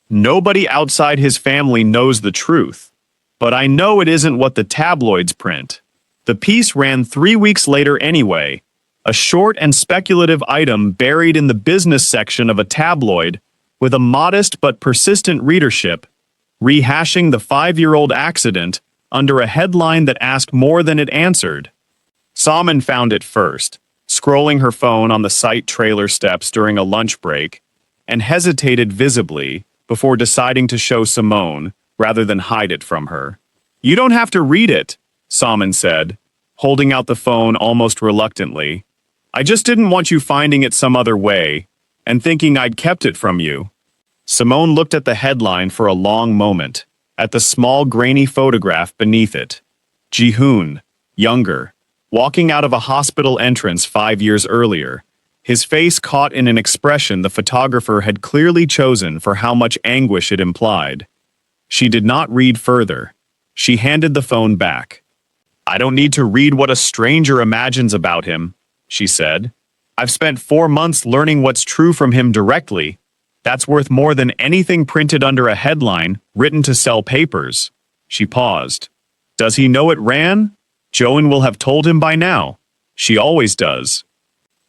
Nobody outside his family knows the truth. But I know it isn't what the tabloids print. The piece ran 3 weeks later anyway, a short and speculative item buried in the business section of a tabloid with a modest but persistent readership, rehashing the 5-year-old accident under a headline that asked more than it answered. Soman found it first, scrolling her phone on the site trailer steps during a lunch break, and hesitated visibly before deciding to show Simone, rather than hide it from her. You don't have to read it, Soman said, holding out the phone almost reluctantly. I just didn't want you finding it some other way, and thinking I'd kept it from you. Simone looked at the headline for a long moment, at the small grainy photograph beneath it. Ji-hoon, younger, walking out of a hospital entrance 5 years earlier, his face caught in an expression the photographer had clearly chosen for how much anguish it implied. She did not read further. She handed the phone back. I don't need to read what a stranger imagines about him, she said. I've spent 4 months learning what's true from him directly. That's worth more than anything printed under a headline written to sell papers. She paused. Does he know it ran? Joan will have told him by now. She always does.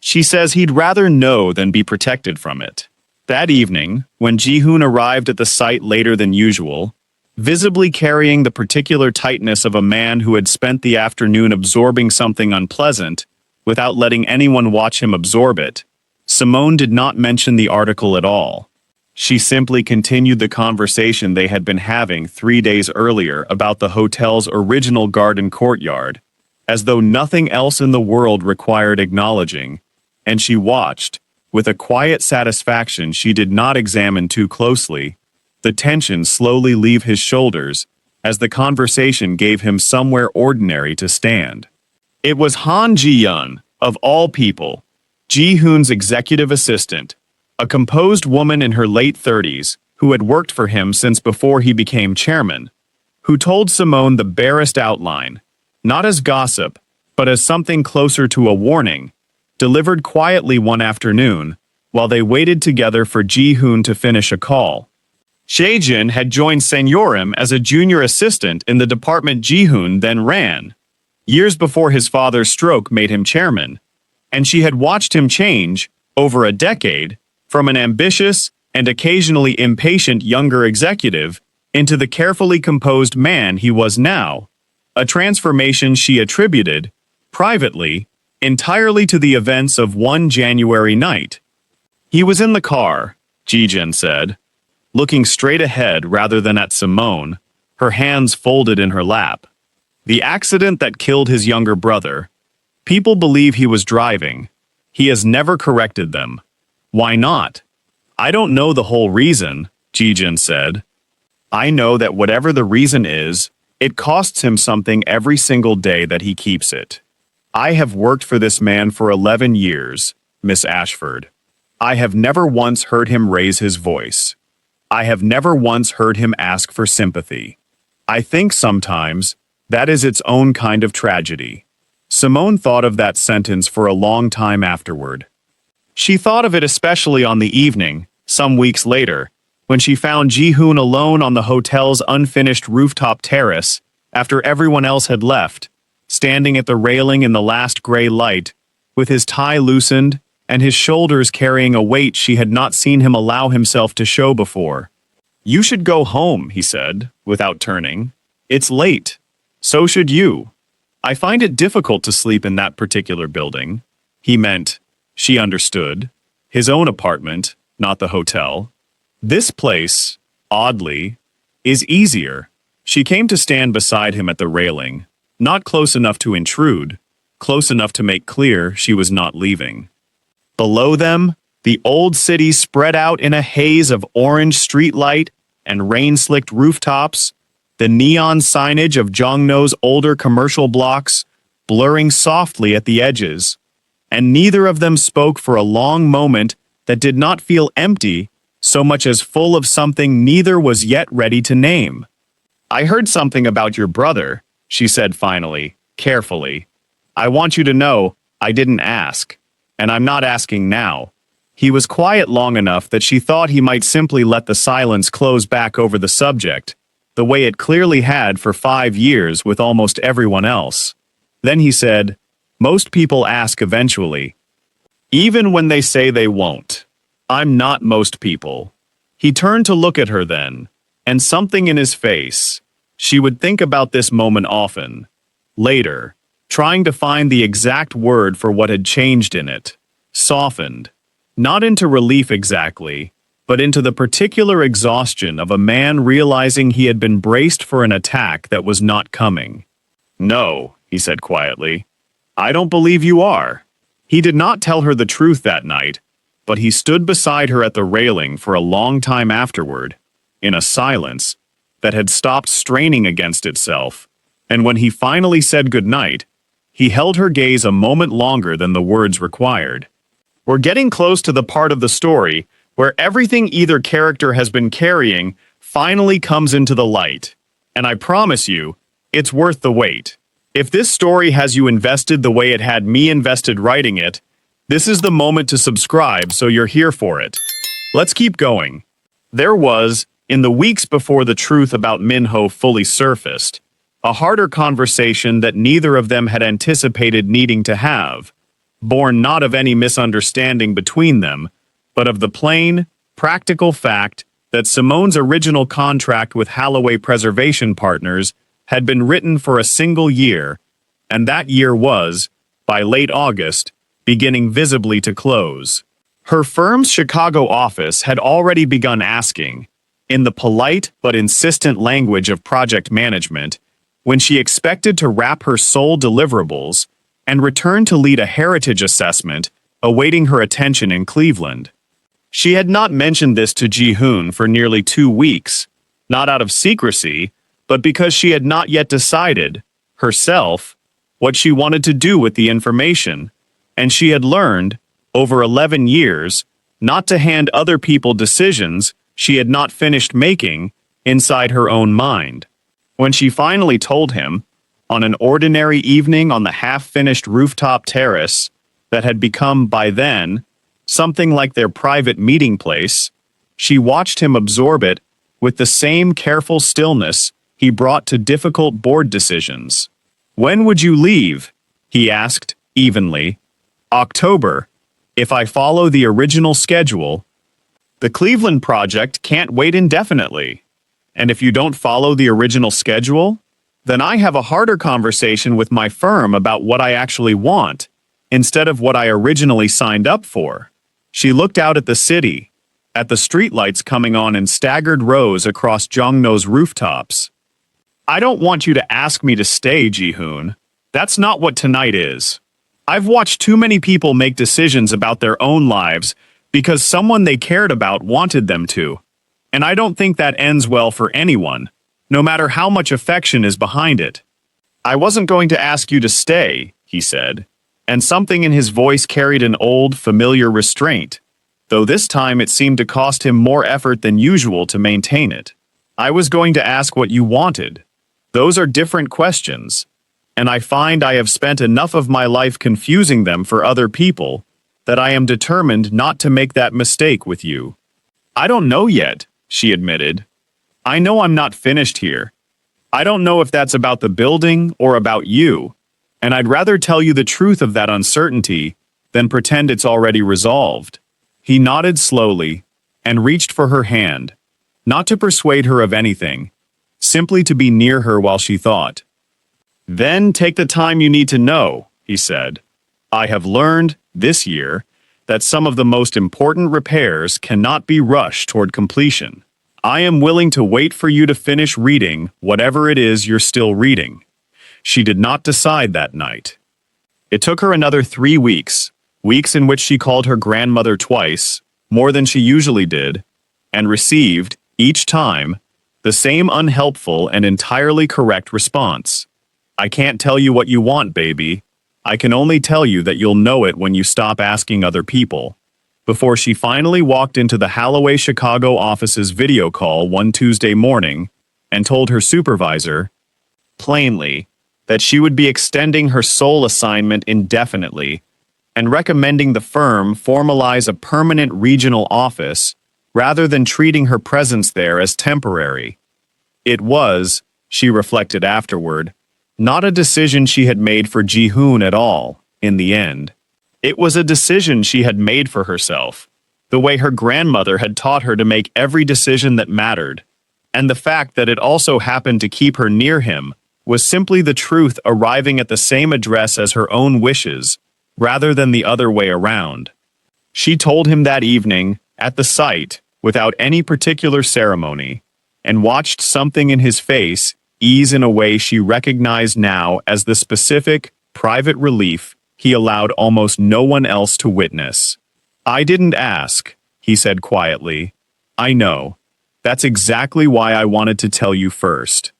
She says he'd rather know than be protected from it. That evening, when Ji-hoon arrived at the site later than usual, visibly carrying the particular tightness of a man who had spent the afternoon absorbing something unpleasant without letting anyone watch him absorb it, Simone did not mention the article at all. She simply continued the conversation they had been having 3 days earlier about the hotel's original garden courtyard, as though nothing else in the world required acknowledging, and she watched, with a quiet satisfaction she did not examine too closely, the tension slowly leave his shoulders as the conversation gave him somewhere ordinary to stand. It was Han Ji-yeon, of all people, Ji-hoon's executive assistant, a composed woman in her late 30s, who had worked for him since before he became chairman, who told Simone the barest outline, not as gossip, but as something closer to a warning, delivered quietly one afternoon, while they waited together for Ji-hoon to finish a call. Jae-jin had joined Senyorim as a junior assistant in the department Ji-hoon then ran, years before his father's stroke made him chairman, and she had watched him change, over a decade, from an ambitious and occasionally impatient younger executive into the carefully composed man he was now, a transformation she attributed, privately, entirely to the events of one January night. He was in the car, Ji-jin said, looking straight ahead rather than at Simone, her hands folded in her lap. The accident that killed his younger brother. People believe he was driving. He has never corrected them. Why not? I don't know the whole reason, Ji-jin said. I know that whatever the reason is, it costs him something every single day that he keeps it. I have worked for this man for 11 years, Miss Ashford. I have never once heard him raise his voice. I have never once heard him ask for sympathy. I think sometimes that is its own kind of tragedy. Simone thought of that sentence for a long time afterward. She thought of it especially on the evening, some weeks later, when she found Ji-hoon alone on the hotel's unfinished rooftop terrace after everyone else had left, standing at the railing in the last gray light, with his tie loosened and his shoulders carrying a weight she had not seen him allow himself to show before. You should go home, he said, without turning. It's late. So should you. I find it difficult to sleep in that particular building. He meant, she understood, his own apartment, not the hotel. This place, oddly, is easier. She came to stand beside him at the railing, not close enough to intrude, close enough to make clear she was not leaving. Below them, the old city spread out in a haze of orange streetlight and rain-slicked rooftops, the neon signage of Jongno's older commercial blocks blurring softly at the edges, and neither of them spoke for a long moment that did not feel empty so much as full of something neither was yet ready to name. I heard something about your brother, she said finally, carefully. I want you to know I didn't ask, and I'm not asking now. He was quiet long enough that she thought he might simply let the silence close back over the subject, the way it clearly had for 5 years with almost everyone else. Then he said, most people ask eventually, even when they say they won't. I'm not most people. He turned to look at her then, and something in his face. She would think about this moment often. Later, trying to find the exact word for what had changed in it. Softened. Not into relief exactly, but into the particular exhaustion of a man realizing he had been braced for an attack that was not coming. No, he said quietly. I don't believe you are. He did not tell her the truth that night, but he stood beside her at the railing for a long time afterward, in a silence that had stopped straining against itself, and when he finally said goodnight, he held her gaze a moment longer than the words required. We're getting close to the part of the story where everything either character has been carrying finally comes into the light, and I promise you, it's worth the wait. If this story has you invested the way it had me invested writing it, this is the moment to subscribe so you're here for it. Let's keep going. There was, in the weeks before the truth about Minho fully surfaced, a harder conversation that neither of them had anticipated needing to have, born not of any misunderstanding between them, but of the plain, practical fact that Simone's original contract with Holloway Preservation Partners had been written for a single year, and that year was, by late August, beginning visibly to close. Her firm's Chicago office had already begun asking, in the polite but insistent language of project management, when she expected to wrap her sole deliverables and return to lead a heritage assessment awaiting her attention in Cleveland. She had not mentioned this to Ji-hoon for nearly 2 weeks, not out of secrecy, but because she had not yet decided, herself, what she wanted to do with the information, and she had learned, over 11 years, not to hand other people decisions she had not finished making inside her own mind. When she finally told him, on an ordinary evening on the half-finished rooftop terrace that had become, by then, something like their private meeting place, she watched him absorb it with the same careful stillness he brought to difficult board decisions. "When would you leave?" he asked, evenly. "October. If I follow the original schedule. The Cleveland project can't wait indefinitely. And if you don't follow the original schedule, then I have a harder conversation with my firm about what I actually want, instead of what I originally signed up for." She looked out at the city, at the streetlights coming on in staggered rows across Jongno's rooftops. "I don't want you to ask me to stay, Ji-hoon. That's not what tonight is. I've watched too many people make decisions about their own lives because someone they cared about wanted them to. And I don't think that ends well for anyone, no matter how much affection is behind it. I wasn't going to ask you to stay," he said, and something in his voice carried an old, familiar restraint, though this time it seemed to cost him more effort than usual to maintain it. "I was going to ask what you wanted. Those are different questions, and I find I have spent enough of my life confusing them for other people that I am determined not to make that mistake with you." "I don't know yet," she admitted. "I know I'm not finished here. I don't know if that's about the building or about you, and I'd rather tell you the truth of that uncertainty than pretend it's already resolved." He nodded slowly and reached for her hand, not to persuade her of anything, simply to be near her while she thought. "Then take the time you need to know," he said. "I have learned, this year, that some of the most important repairs cannot be rushed toward completion. I am willing to wait for you to finish reading whatever it is you're still reading." She did not decide that night. It took her another 3 weeks, weeks in which she called her grandmother twice, more than she usually did, and received, each time, the same unhelpful and entirely correct response. "I can't tell you what you want, baby. I can only tell you that you'll know it when you stop asking other people," before she finally walked into the Holloway Chicago office's video call one Tuesday morning and told her supervisor, plainly, that she would be extending her sole assignment indefinitely and recommending the firm formalize a permanent regional office rather than treating her presence there as temporary. It was, she reflected afterward, not a decision she had made for Ji-hoon at all, in the end. It was a decision she had made for herself, the way her grandmother had taught her to make every decision that mattered, and the fact that it also happened to keep her near him was simply the truth arriving at the same address as her own wishes, rather than the other way around. She told him that evening, at the site, without any particular ceremony, and watched something in his face ease in a way she recognized now as the specific, private relief he allowed almost no one else to witness. "I didn't ask," he said quietly. "I know. That's exactly why I wanted to tell you first."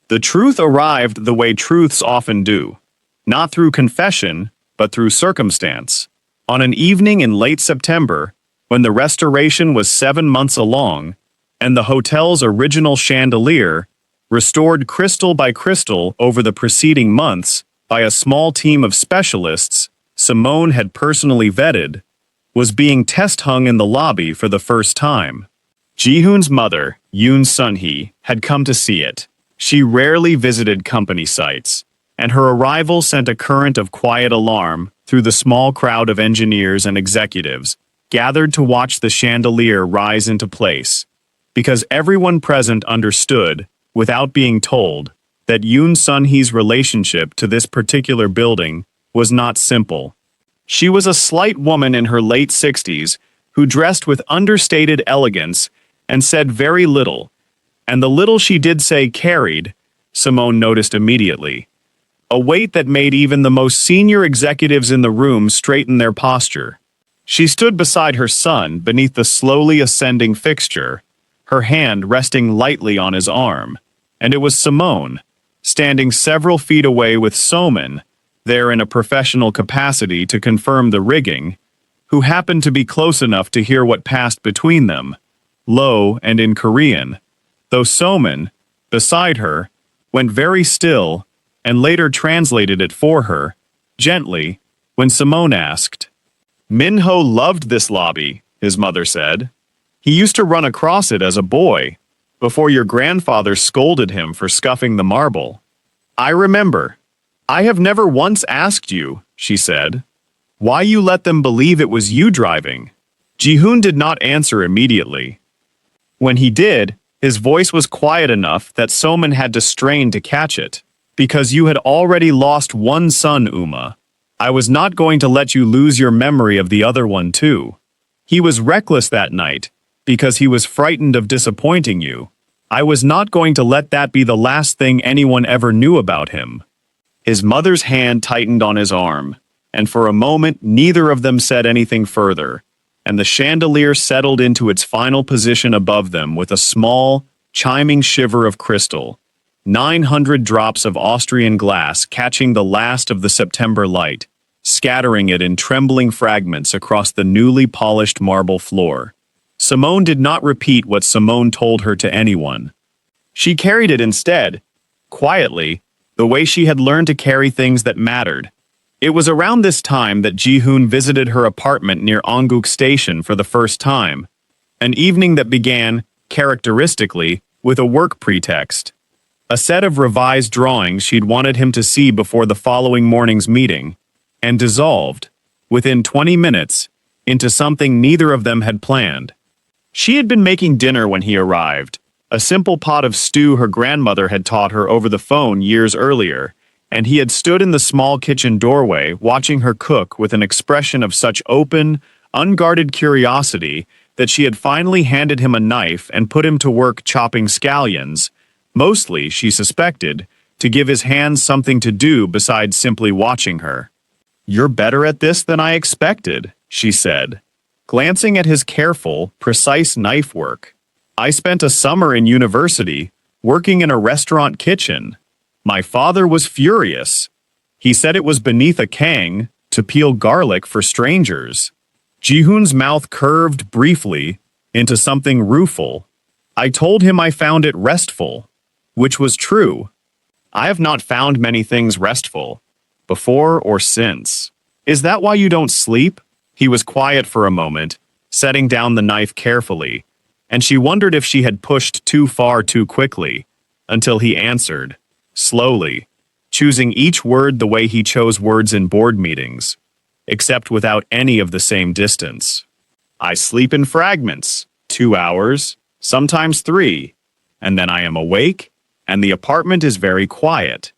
The truth arrived the way truths often do, not through confession, but through circumstance. On an evening in late September, when the restoration was 7 months along, and the hotel's original chandelier, restored crystal by crystal over the preceding months by a small team of specialists Simone had personally vetted, was being test-hung in the lobby for the first time. Ji-hoon's mother, Yoon Sun-hee, had come to see it. She rarely visited company sites, and her arrival sent a current of quiet alarm through the small crowd of engineers and executives gathered to watch the chandelier rise into place, because everyone present understood, without being told, that Yoon Sun-hee's relationship to this particular building was not simple. She was a slight woman in her late 60s who dressed with understated elegance and said very little, and the little she did say carried, Simone noticed immediately, a weight that made even the most senior executives in the room straighten their posture. She stood beside her son beneath the slowly ascending fixture, her hand resting lightly on his arm, and it was Simone, standing several feet away with Soman, there in a professional capacity to confirm the rigging, who happened to be close enough to hear what passed between them, low and in Korean, though Soman, beside her, went very still and later translated it for her, gently, when Simone asked. Minho loved this lobby, his mother said. He used to run across it as a boy, before your grandfather scolded him for scuffing the marble. I remember. I have never once asked you, she said, why you let them believe it was you driving. Ji-hoon did not answer immediately. When he did, his voice was quiet enough that Soman had to strain to catch it. Because you had already lost one son, Uma. I was not going to let you lose your memory of the other one too. He was reckless that night, because he was frightened of disappointing you. I was not going to let that be the last thing anyone ever knew about him. His mother's hand tightened on his arm, and for a moment neither of them said anything further, and the chandelier settled into its final position above them with a small, chiming shiver of crystal. 900 drops of Austrian glass catching the last of the September light, scattering it in trembling fragments across the newly polished marble floor. Simone did not repeat what Simone told her to anyone. She carried it instead, quietly, the way she had learned to carry things that mattered. It was around this time that Ji-hoon visited her apartment near Ongguk Station for the first time, an evening that began, characteristically, with a work pretext. A set of revised drawings she'd wanted him to see before the following morning's meeting, and dissolved, within 20 minutes, into something neither of them had planned. She had been making dinner when he arrived, a simple pot of stew her grandmother had taught her over the phone years earlier, and he had stood in the small kitchen doorway watching her cook with an expression of such open, unguarded curiosity that she had finally handed him a knife and put him to work chopping scallions, mostly, she suspected, to give his hands something to do besides simply watching her. You're better at this than I expected, she said, glancing at his careful, precise knife work. I spent a summer in university, working in a restaurant kitchen. My father was furious. He said it was beneath a kang to peel garlic for strangers. Ji-hoon's mouth curved briefly into something rueful. I told him I found it restful. Which was true. I have not found many things restful, before or since. Is that why you don't sleep? He was quiet for a moment, setting down the knife carefully, and she wondered if she had pushed too far too quickly, until he answered, slowly, choosing each word the way he chose words in board meetings, except without any of the same distance. I sleep in fragments, 2 hours, sometimes 3, and then I am awake, and the apartment is very quiet,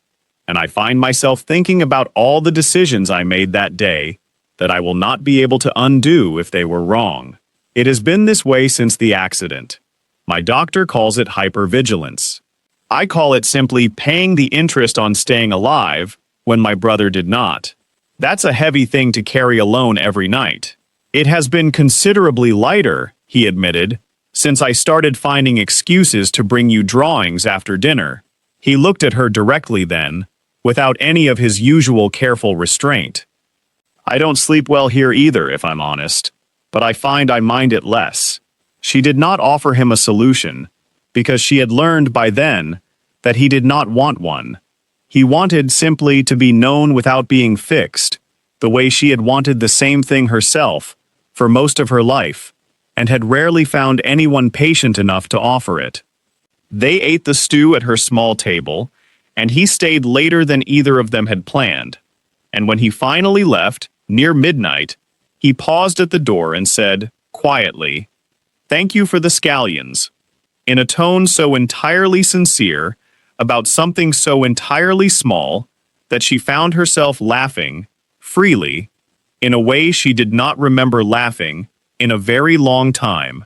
and I find myself thinking about all the decisions I made that day that I will not be able to undo if they were wrong. It has been this way since the accident. My doctor calls it hypervigilance. I call it simply paying the interest on staying alive when my brother did not. That's a heavy thing to carry alone every night. It has been considerably lighter, he admitted, since I started finding excuses to bring you drawings after dinner. He looked at her directly then, without any of his usual careful restraint. I don't sleep well here either, if I'm honest, but I find I mind it less. She did not offer him a solution, because she had learned by then that he did not want one. He wanted simply to be known without being fixed, the way she had wanted the same thing herself for most of her life, and had rarely found anyone patient enough to offer it. They ate the stew at her small table, and he stayed later than either of them had planned. And when he finally left, near midnight, he paused at the door and said, quietly, "Thank you for the scallions," in a tone so entirely sincere, about something so entirely small, that she found herself laughing, freely, in a way she did not remember laughing in a very long time.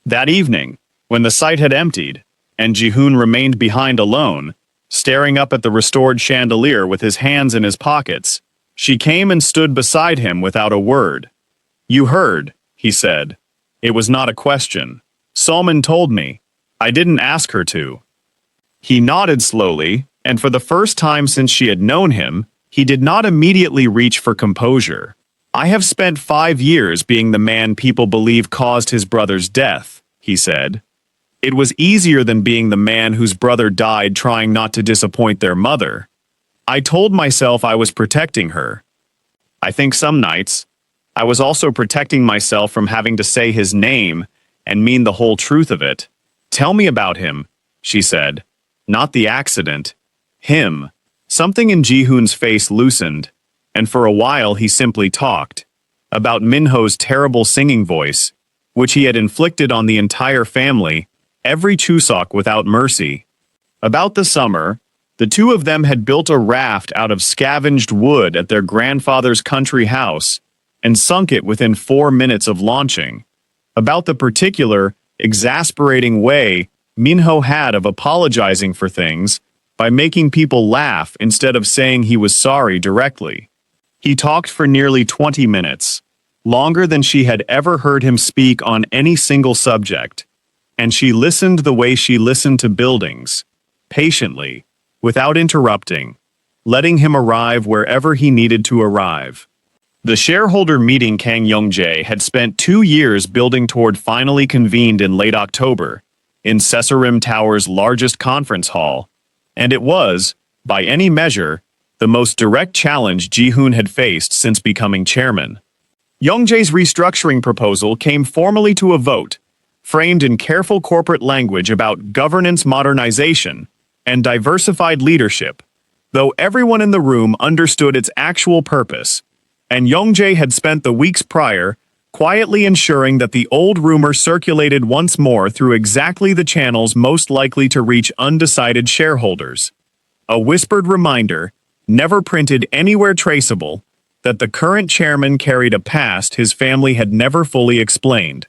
That evening, when the site had emptied, and Ji-hoon remained behind alone, staring up at the restored chandelier with his hands in his pockets, she came and stood beside him without a word. "You heard," he said. "It was not a question. Salman told me. I didn't ask her to." He nodded slowly, and for the first time since she had known him, he did not immediately reach for composure. "I have spent 5 years being the man people believe caused his brother's death," he said. It was easier than being the man whose brother died trying not to disappoint their mother. I told myself I was protecting her. I think some nights, I was also protecting myself from having to say his name and mean the whole truth of it. Tell me about him, she said. Not the accident. Him. Something in Ji-hoon's face loosened, and for a while he simply talked. About Minho's terrible singing voice, which he had inflicted on the entire family, every Chuseok without mercy. About the summer, the two of them had built a raft out of scavenged wood at their grandfather's country house and sunk it within 4 minutes of launching. About the particular, exasperating way Minho had of apologizing for things by making people laugh instead of saying he was sorry directly. He talked for nearly 20 minutes, longer than she had ever heard him speak on any single subject, and she listened the way she listened to buildings, patiently, without interrupting, letting him arrive wherever he needed to arrive. The shareholder meeting Kang Young-jae had spent 2 years building toward finally convened in late October, in Sesarim Tower's largest conference hall, and it was, by any measure, the most direct challenge Ji-hoon had faced since becoming chairman. Young-jae's restructuring proposal came formally to a vote, framed in careful corporate language about governance modernization and diversified leadership, though everyone in the room understood its actual purpose, and Young-jae had spent the weeks prior quietly ensuring that the old rumor circulated once more through exactly the channels most likely to reach undecided shareholders. A whispered reminder, never printed anywhere traceable, that the current chairman carried a past his family had never fully explained.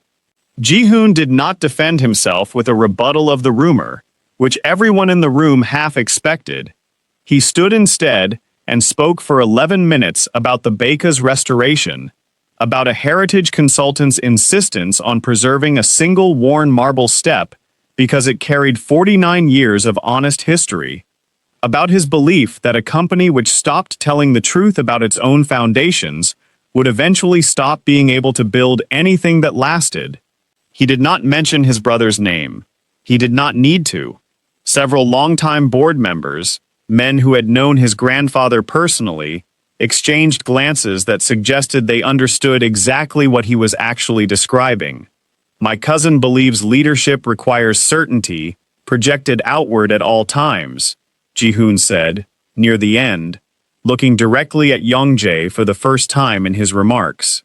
Ji-hoon did not defend himself with a rebuttal of the rumor, which everyone in the room half expected. He stood instead and spoke for 11 minutes about the Baeka's restoration, about a heritage consultant's insistence on preserving a single worn marble step because it carried 49 years of honest history, about his belief that a company which stopped telling the truth about its own foundations would eventually stop being able to build anything that lasted. He did not mention his brother's name. He did not need to. Several longtime board members, men who had known his grandfather personally, exchanged glances that suggested they understood exactly what he was actually describing. My cousin believes leadership requires certainty, projected outward at all times, Ji-hoon said, near the end, looking directly at Young-jae for the first time in his remarks.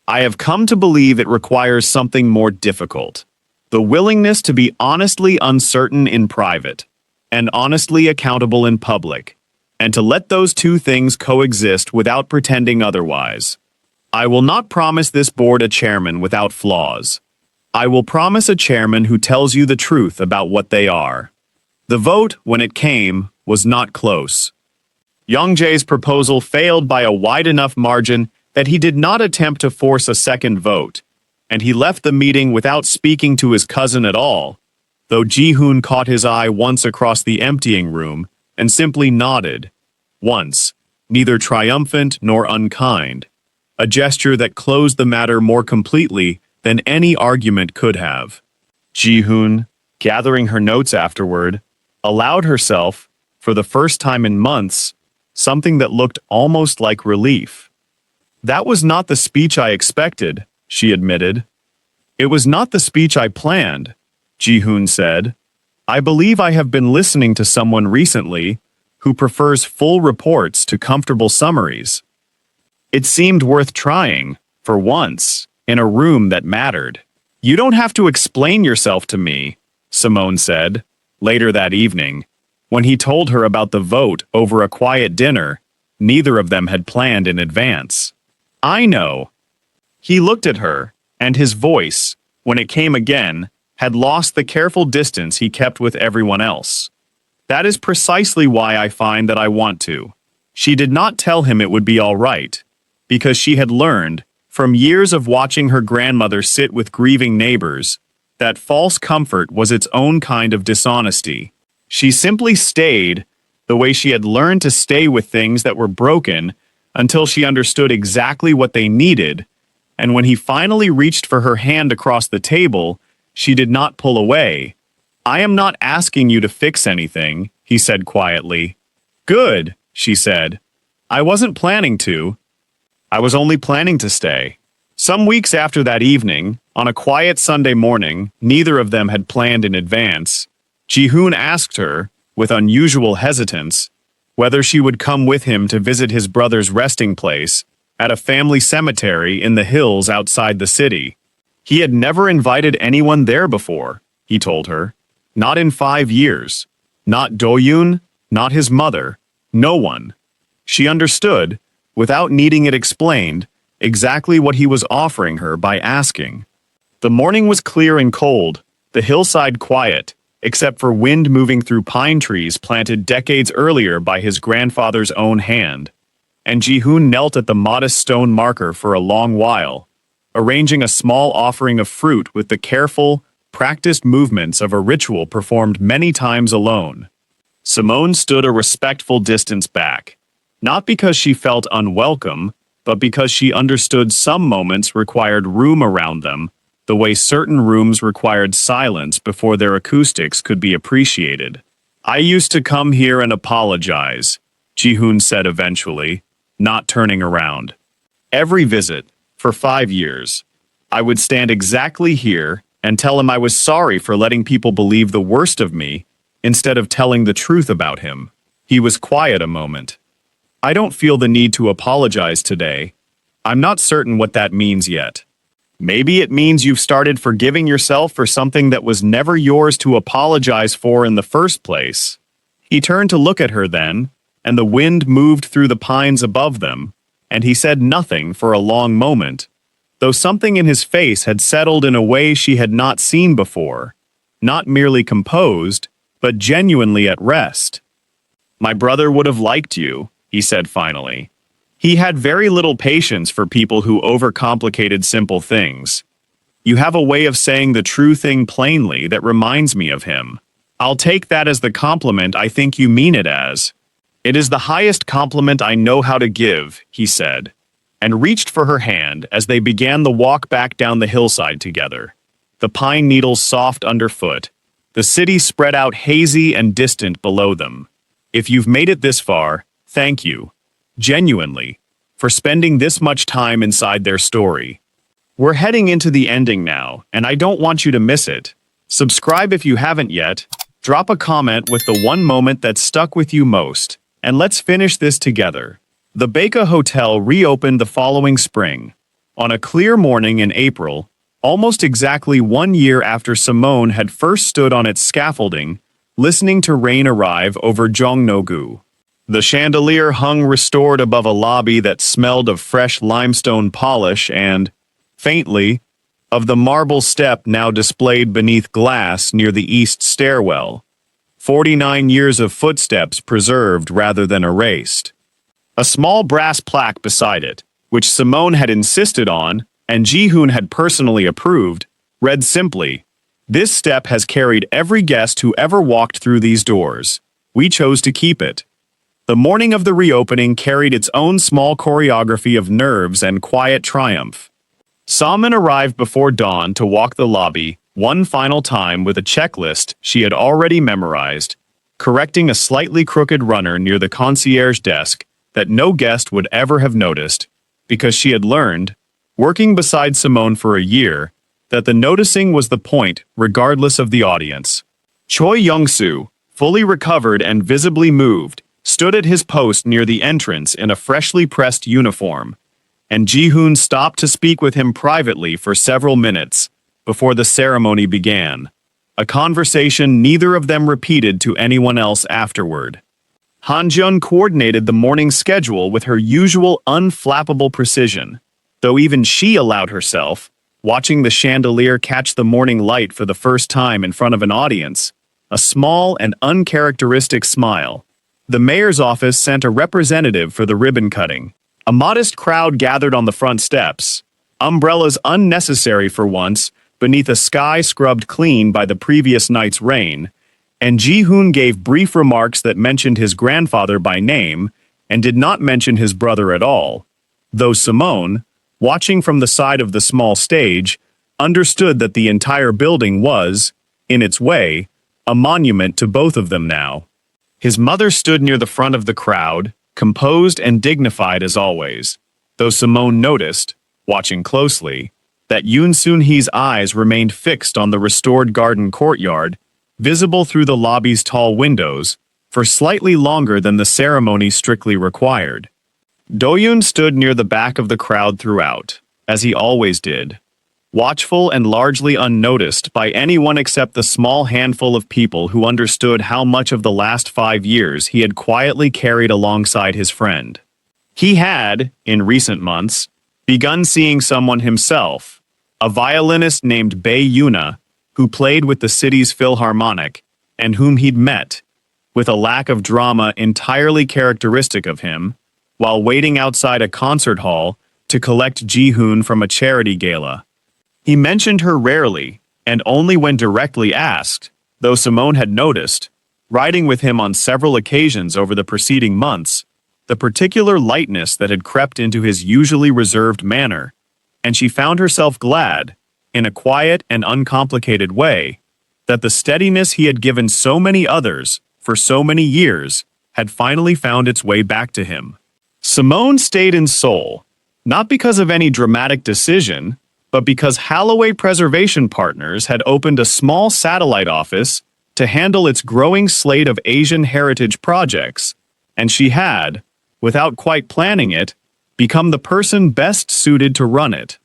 I have come to believe it requires something more difficult. The willingness to be honestly uncertain in private, and honestly accountable in public, and to let those two things coexist without pretending otherwise. I will not promise this board a chairman without flaws. I will promise a chairman who tells you the truth about what they are. The vote, when it came, was not close. Young-jae's proposal failed by a wide enough margin that he did not attempt to force a second vote, and he left the meeting without speaking to his cousin at all, though Ji-hoon caught his eye once across the emptying room and simply nodded, once, neither triumphant nor unkind, a gesture that closed the matter more completely than any argument could have. Ji-hoon, gathering her notes afterward, allowed herself, for the first time in months, something that looked almost like relief. That was not the speech I expected, she admitted. It was not the speech I planned, Ji-hoon said. I believe I have been listening to someone recently who prefers full reports to comfortable summaries. It seemed worth trying, for once, in a room that mattered. You don't have to explain yourself to me, Simone said, later that evening, when he told her about the vote over a quiet dinner neither of them had planned in advance. I know. He looked at her, and his voice, when it came again, had lost the careful distance he kept with everyone else. That is precisely why I find that I want to. She did not tell him it would be all right, because she had learned, from years of watching her grandmother sit with grieving neighbors, that false comfort was its own kind of dishonesty. She simply stayed, the way she had learned to stay with things that were broken, until she understood exactly what they needed, and when he finally reached for her hand across the table, She did not pull away. "I am not asking you to fix anything," he said quietly. "Good," she said. "I wasn't planning to. I was only planning to stay." Some weeks after that evening, on a quiet Sunday morning neither of them had planned in advance, Ji-hoon asked her, with unusual hesitance, whether she would come with him to visit his brother's resting place at a family cemetery in the hills outside the city. He had never invited anyone there before, he told her. Not in 5 years. Not Do-yoon, not his mother. No one. She understood, without needing it explained, exactly what he was offering her by asking. The morning was clear and cold, the hillside quiet, except for wind moving through pine trees planted decades earlier by his grandfather's own hand. And Ji-hoon knelt at the modest stone marker for a long while, arranging a small offering of fruit with the careful, practiced movements of a ritual performed many times alone. Simone stood a respectful distance back, not because she felt unwelcome, but because she understood some moments required room around them, the way certain rooms required silence before their acoustics could be appreciated. "I used to come here and apologize," Ji-hoon said eventually, not turning around. "Every visit, for 5 years, I would stand exactly here and tell him I was sorry for letting people believe the worst of me instead of telling the truth about him." He was quiet a moment. "I don't feel the need to apologize today. I'm not certain what that means yet. Maybe it means you've started forgiving yourself for something that was never yours to apologize for in the first place." He turned to look at her then, and the wind moved through the pines above them, and he said nothing for a long moment, though something in his face had settled in a way she had not seen before, not merely composed, but genuinely at rest. "My brother would have liked you," he said finally. "He had very little patience for people who overcomplicated simple things. You have a way of saying the true thing plainly that reminds me of him. I'll take that as the compliment I think you mean it as." "It is the highest compliment I know how to give," he said, and reached for her hand as they began the walk back down the hillside together. The pine needles soft underfoot, the city spread out hazy and distant below them. "If you've made it this far, thank you. Genuinely, for spending this much time inside their story. We're heading into the ending now, and I don't want you to miss it. Subscribe if you haven't yet, drop a comment with the one moment that stuck with you most, and let's finish this together." The Baeka Hotel reopened the following spring. On a clear morning in April, almost exactly 1 year after Simone had first stood on its scaffolding, listening to rain arrive over Jongno-gu. The chandelier hung restored above a lobby that smelled of fresh limestone polish and, faintly, of the marble step now displayed beneath glass near the east stairwell. 49 years of footsteps preserved rather than erased. A small brass plaque beside it, which Simone had insisted on and Ji-hoon had personally approved, read simply, "This step has carried every guest who ever walked through these doors. We chose to keep it." The morning of the reopening carried its own small choreography of nerves and quiet triumph. Salmon arrived before dawn to walk the lobby one final time with a checklist she had already memorized, correcting a slightly crooked runner near the concierge desk that no guest would ever have noticed, because she had learned, working beside Simone for a year, that the noticing was the point regardless of the audience. Choi Young-soo, fully recovered and visibly moved, stood at his post near the entrance in a freshly pressed uniform, and Ji-hoon stopped to speak with him privately for several minutes before the ceremony began, a conversation neither of them repeated to anyone else afterward. Han-jun coordinated the morning schedule with her usual unflappable precision, though even she allowed herself, watching the chandelier catch the morning light for the first time in front of an audience, a small and uncharacteristic smile. The mayor's office sent a representative for the ribbon cutting. A modest crowd gathered on the front steps, umbrellas unnecessary for once, beneath a sky scrubbed clean by the previous night's rain, and Ji-hoon gave brief remarks that mentioned his grandfather by name and did not mention his brother at all, though Simone, watching from the side of the small stage, understood that the entire building was, in its way, a monument to both of them now. His mother stood near the front of the crowd, composed and dignified as always, though Simone noticed, watching closely, that Yoon Soon-hee's eyes remained fixed on the restored garden courtyard, visible through the lobby's tall windows, for slightly longer than the ceremony strictly required. Do-yoon stood near the back of the crowd throughout, as he always did, watchful and largely unnoticed by anyone except the small handful of people who understood how much of the last 5 years he had quietly carried alongside his friend. He had, in recent months, begun seeing someone himself, a violinist named Bae Yuna, who played with the city's Philharmonic, and whom he'd met, with a lack of drama entirely characteristic of him, while waiting outside a concert hall to collect Ji-hoon from a charity gala. He mentioned her rarely, and only when directly asked, though Simone had noticed, riding with him on several occasions over the preceding months, the particular lightness that had crept into his usually reserved manner, and she found herself glad, in a quiet and uncomplicated way, that the steadiness he had given so many others, for so many years, had finally found its way back to him. Simone stayed in Seoul, not because of any dramatic decision, but because Holloway Preservation Partners had opened a small satellite office to handle its growing slate of Asian heritage projects, and she had, without quite planning it, become the person best suited to run it.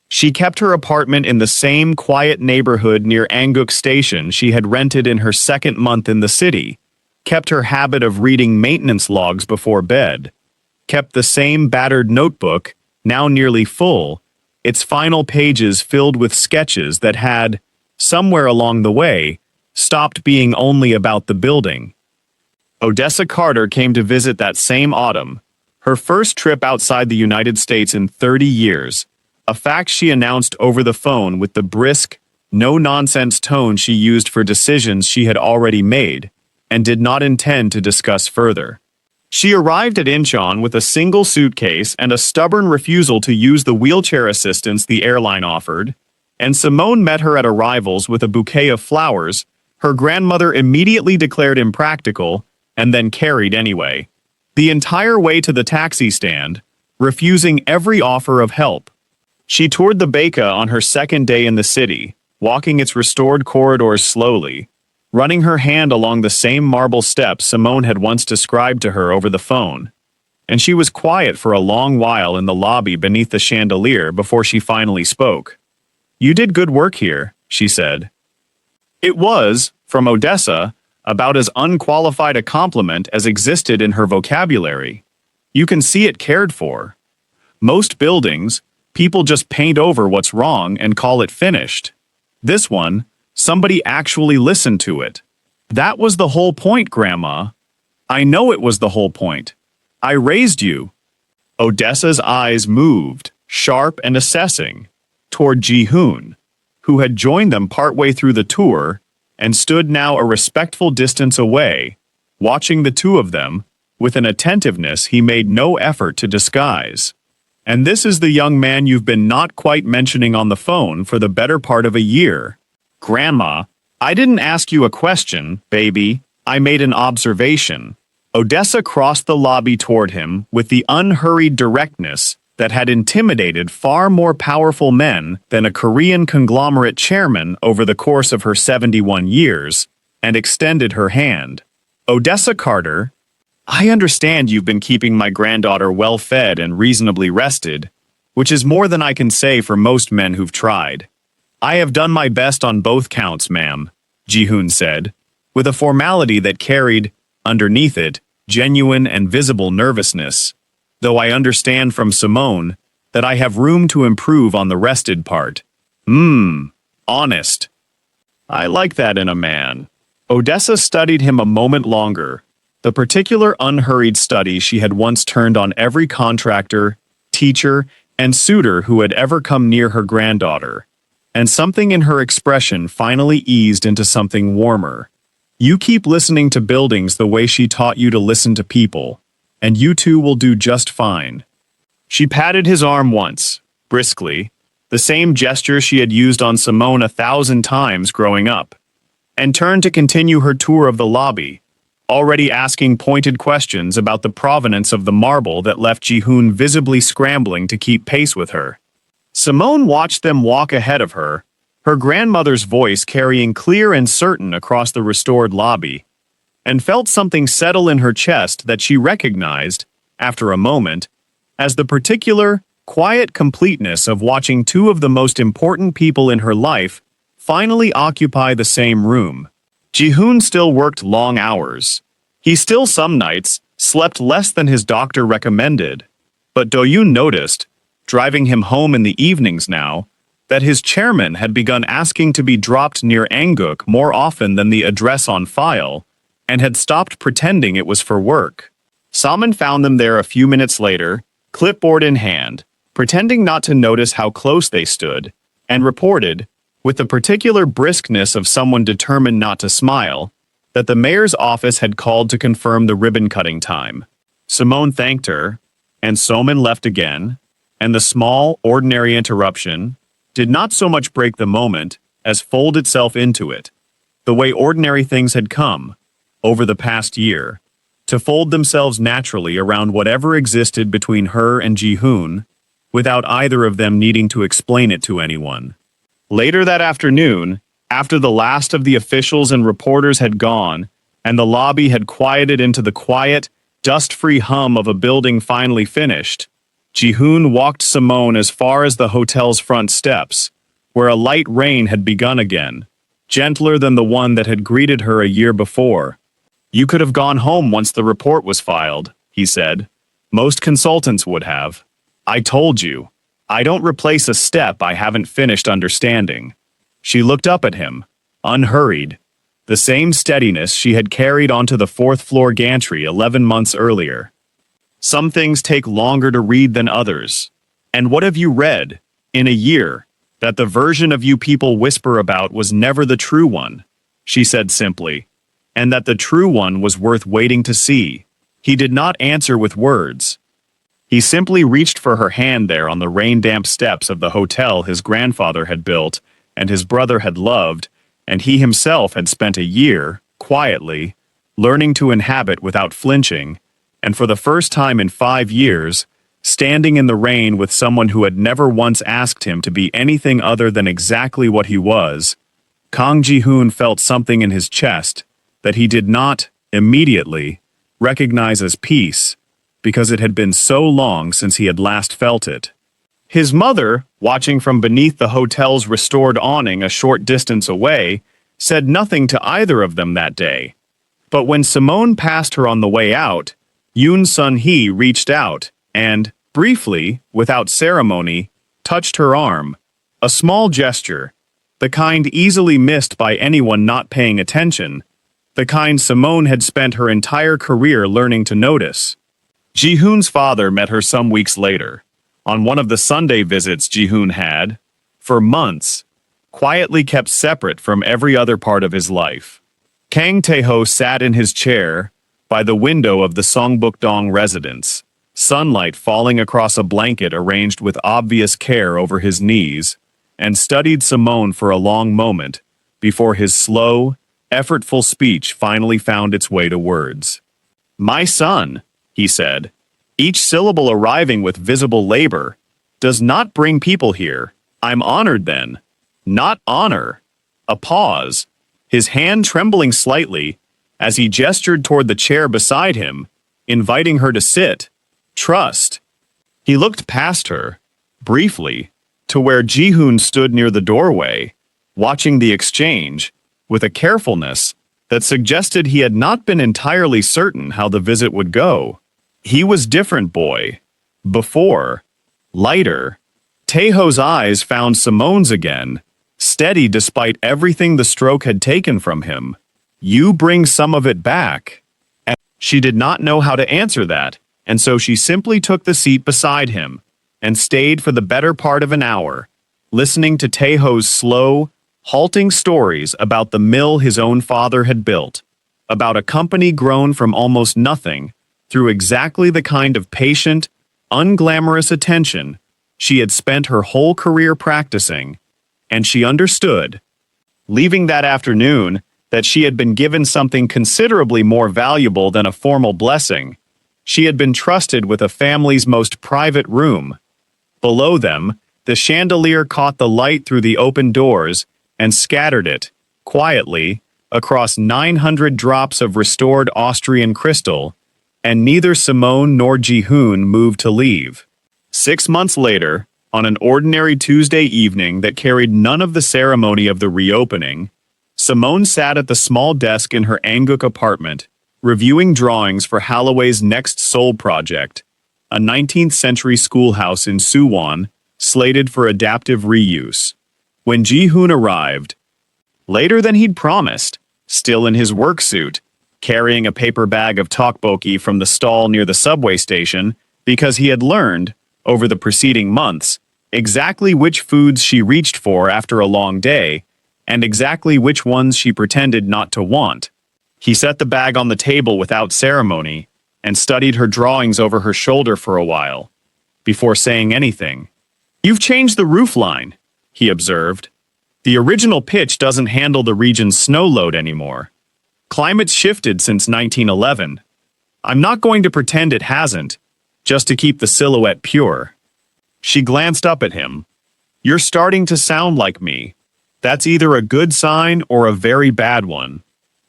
She kept her apartment in the same quiet neighborhood near Anguk Station she had rented in her second month in the city, kept her habit of reading maintenance logs before bed, kept the same battered notebook, now nearly full, its final pages filled with sketches that had, somewhere along the way, stopped being only about the building. Odessa Carter came to visit that same autumn, her first trip outside the United States in 30 years, a fact she announced over the phone with the brisk, no-nonsense tone she used for decisions she had already made, and did not intend to discuss further. She arrived at Incheon with a single suitcase and a stubborn refusal to use the wheelchair assistance the airline offered, and Simone met her at arrivals with a bouquet of flowers her grandmother immediately declared impractical and then carried anyway, the entire way to the taxi stand, refusing every offer of help. She toured the Baeka on her second day in the city, walking its restored corridors slowly, running her hand along the same marble steps Simone had once described to her over the phone, and she was quiet for a long while in the lobby beneath the chandelier before she finally spoke. "You did good work here," she said. It was, from Odessa, about as unqualified a compliment as existed in her vocabulary. You can see it cared for. Most buildings, people just paint over what's wrong and call it finished. This one, somebody actually listened to it. That was the whole point, Grandma. I know it was the whole point. I raised you. Odessa's eyes moved, sharp and assessing, toward Ji-hoon, who had joined them partway through the tour and stood now a respectful distance away, watching the two of them, with an attentiveness he made no effort to disguise. "And this is the young man you've been not quite mentioning on the phone for the better part of a year. Grandma, I didn't ask you a question, baby. I made an observation." Odessa crossed the lobby toward him with the unhurried directness that had intimidated far more powerful men than a Korean conglomerate chairman over the course of her 71 years, and extended her hand. "Odessa Carter, I understand you've been keeping my granddaughter well-fed and reasonably rested, which is more than I can say for most men who've tried. I have done my best on both counts, ma'am," Ji-hoon said, with a formality that carried, underneath it, genuine and visible nervousness, though I understand from Simone that I have room to improve on the rested part. Honest. I like that in a man. Odessa studied him a moment longer, the particular unhurried study she had once turned on every contractor, teacher, and suitor who had ever come near her granddaughter, and something in her expression finally eased into something warmer. "You keep listening to buildings the way she taught you to listen to people, and you two will do just fine." She patted his arm once, briskly, the same gesture she had used on Simone 1,000 times growing up, and turned to continue her tour of the lobby, already asking pointed questions about the provenance of the marble that left Ji-hoon visibly scrambling to keep pace with her. Simone watched them walk ahead of her, her grandmother's voice carrying clear and certain across the restored lobby, and felt something settle in her chest that she recognized, after a moment, as the particular, quiet completeness of watching two of the most important people in her life finally occupy the same room. Ji-hoon still worked long hours. He still some nights slept less than his doctor recommended, but Do-yoon noticed, driving him home in the evenings now, that his chairman had begun asking to be dropped near Anguk more often than the address on file, and had stopped pretending it was for work. Salmon found them there a few minutes later, clipboard in hand, pretending not to notice how close they stood, and reported, with the particular briskness of someone determined not to smile, that the mayor's office had called to confirm the ribbon-cutting time. Simone thanked her, and Soman left again, and the small, ordinary interruption did not so much break the moment as fold itself into it, the way ordinary things had come, over the past year, to fold themselves naturally around whatever existed between her and Ji-hoon, without either of them needing to explain it to anyone. Later that afternoon, after the last of the officials and reporters had gone, and the lobby had quieted into the quiet, dust-free hum of a building finally finished, Ji-hoon walked Simone as far as the hotel's front steps, where a light rain had begun again, gentler than the one that had greeted her a year before. "You could have gone home once the report was filed," he said. "Most consultants would have. I told you. I don't replace a step I haven't finished understanding." She looked up at him, unhurried, the same steadiness she had carried onto the fourth-floor gantry 11 months earlier. "Some things take longer to read than others. And what have you read, in a year, that the version of you people whisper about was never the true one?" she said simply, "and that the true one was worth waiting to see." He did not answer with words. He simply reached for her hand there on the rain-damp steps of the hotel his grandfather had built and his brother had loved, and he himself had spent a year, quietly, learning to inhabit without flinching, and for the first time in 5 years, standing in the rain with someone who had never once asked him to be anything other than exactly what he was. Kang Ji-hoon felt something in his chest that he did not, immediately, recognize as peace, because it had been so long since he had last felt it. His mother, watching from beneath the hotel's restored awning a short distance away, said nothing to either of them that day. But when Simone passed her on the way out, Yoon Sun-hee reached out and, briefly, without ceremony, touched her arm, a small gesture, the kind easily missed by anyone not paying attention, the kind Simone had spent her entire career learning to notice. Ji-hoon's father met her some weeks later, on one of the Sunday visits Ji-hoon had, for months, quietly kept separate from every other part of his life. Kang Tae-ho sat in his chair by the window of the Songbuk-dong residence, sunlight falling across a blanket arranged with obvious care over his knees, and studied Simone for a long moment before his slow, effortful speech finally found its way to words. "My son," he said, "each syllable arriving with visible labor, does not bring people here. I'm honored then. Not honor." A pause, his hand trembling slightly as he gestured toward the chair beside him, inviting her to sit. "Trust." He looked past her, briefly, to where Ji-hoon stood near the doorway, watching the exchange, with a carefulness that suggested he had not been entirely certain how the visit would go. He was different, boy. Before. Lighter. Taeho's eyes found Simone's again, steady despite everything the stroke had taken from him. "You bring some of it back." And she did not know how to answer that, and so she simply took the seat beside him, and stayed for the better part of an hour, listening to Taeho's slow, halting stories about the mill his own father had built, about a company grown from almost nothing, through exactly the kind of patient, unglamorous attention She had spent her whole career practicing, and she understood, leaving that afternoon, that she had been given something considerably more valuable than a formal blessing. She had been trusted with a family's most private room. Below them, the chandelier caught the light through the open doors and scattered it, quietly, across 900 drops of restored Austrian crystal, and neither Simone nor Ji-hoon moved to leave. 6 months later, on an ordinary Tuesday evening that carried none of the ceremony of the reopening, Simone sat at the small desk in her Anguk apartment, reviewing drawings for Holloway's next Seoul project, a 19th-century schoolhouse in Suwon, slated for adaptive reuse. When Ji-hoon arrived, later than he'd promised, still in his work suit, carrying a paper bag of tteokbokki from the stall near the subway station, because he had learned, over the preceding months, exactly which foods she reached for after a long day, and exactly which ones she pretended not to want. He set the bag on the table without ceremony, and studied her drawings over her shoulder for a while, before saying anything. "You've changed the roofline," he observed. "The original pitch doesn't handle the region's snow load anymore. Climate's shifted since 1911. I'm not going to pretend it hasn't, just to keep the silhouette pure." She glanced up at him. "You're starting to sound like me. That's either a good sign or a very bad one."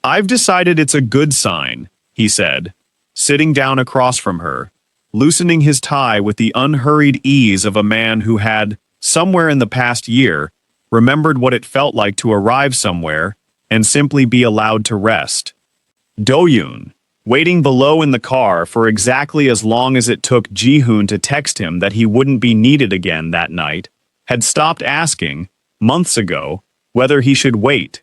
"I've decided it's a good sign," he said, sitting down across from her, loosening his tie with the unhurried ease of a man who had, somewhere in the past year, remembered what it felt like to arrive somewhere and simply be allowed to rest. Do-yoon, waiting below in the car for exactly as long as it took Ji-hoon to text him that he wouldn't be needed again that night, had stopped asking, months ago, whether he should wait.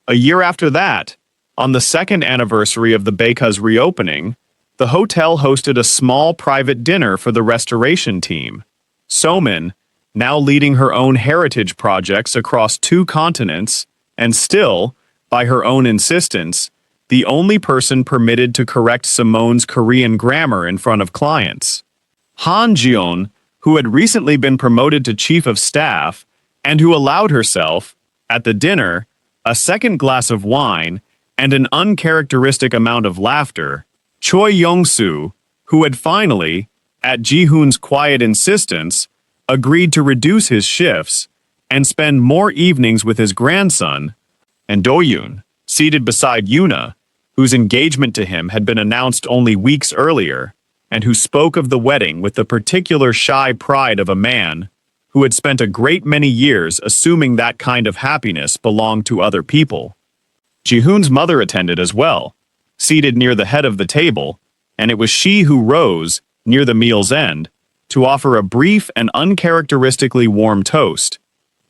A year after that, on the second anniversary of the Baekha's reopening, the hotel hosted a small private dinner for the restoration team. Somin, now leading her own heritage projects across 2 continents, and still, by her own insistence, the only person permitted to correct Simone's Korean grammar in front of clients. Han Jeon, who had recently been promoted to chief of staff, and who allowed herself, at the dinner, a second glass of wine and an uncharacteristic amount of laughter. Choi Young-soo, who had finally, at Ji-hoon's quiet insistence, agreed to reduce his shifts and spend more evenings with his grandson, and Do-yoon, seated beside Yoona, whose engagement to him had been announced only weeks earlier, and who spoke of the wedding with the particular shy pride of a man who had spent a great many years assuming that kind of happiness belonged to other people. Ji-hoon's mother attended as well, seated near the head of the table, and it was she who rose, near the meal's end, to offer a brief and uncharacteristically warm toast,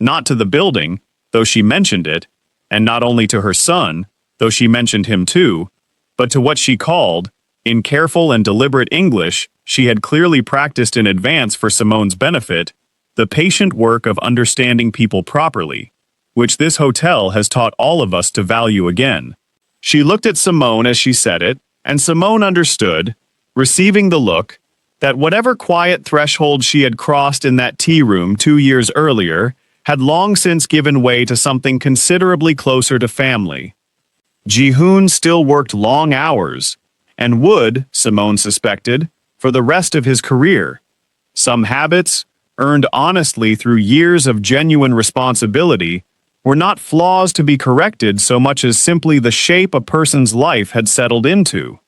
not to the building, though she mentioned it, and not only to her son, though she mentioned him too, but to what she called, in careful and deliberate English she had clearly practiced in advance for Simone's benefit, the patient work of understanding people properly, which this hotel has taught all of us to value again. She looked at Simone as she said it, and Simone understood, receiving the look, that whatever quiet threshold she had crossed in that tea room 2 years earlier had long since given way to something considerably closer to family. Ji-hoon still worked long hours, and would, Simone suspected, for the rest of his career. Some habits, earned honestly through years of genuine responsibility, were not flaws to be corrected so much as simply the shape a person's life had settled into.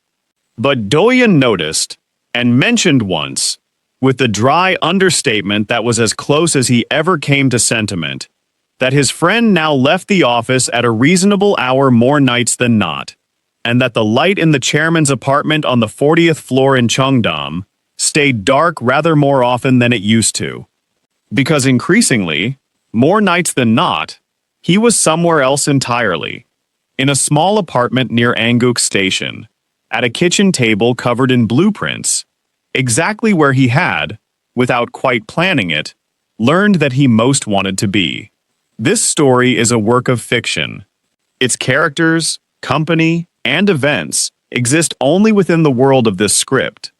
But Do-yoon noticed, and mentioned once, with the dry understatement that was as close as he ever came to sentiment, that his friend now left the office at a reasonable hour more nights than not, and that the light in the chairman's apartment on the 40th floor in Cheongdam stayed dark rather more often than it used to. Because increasingly, more nights than not, he was somewhere else entirely, in a small apartment near Anguk Station, at a kitchen table covered in blueprints, exactly where he had, without quite planning it, learned that he most wanted to be. This story is a work of fiction. Its characters, company, and events exist only within the world of this script.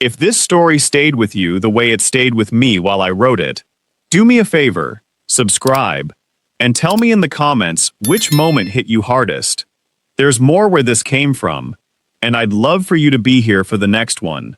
If this story stayed with you the way it stayed with me while I wrote it, do me a favor, subscribe, and tell me in the comments which moment hit you hardest. There's more where this came from, and I'd love for you to be here for the next one.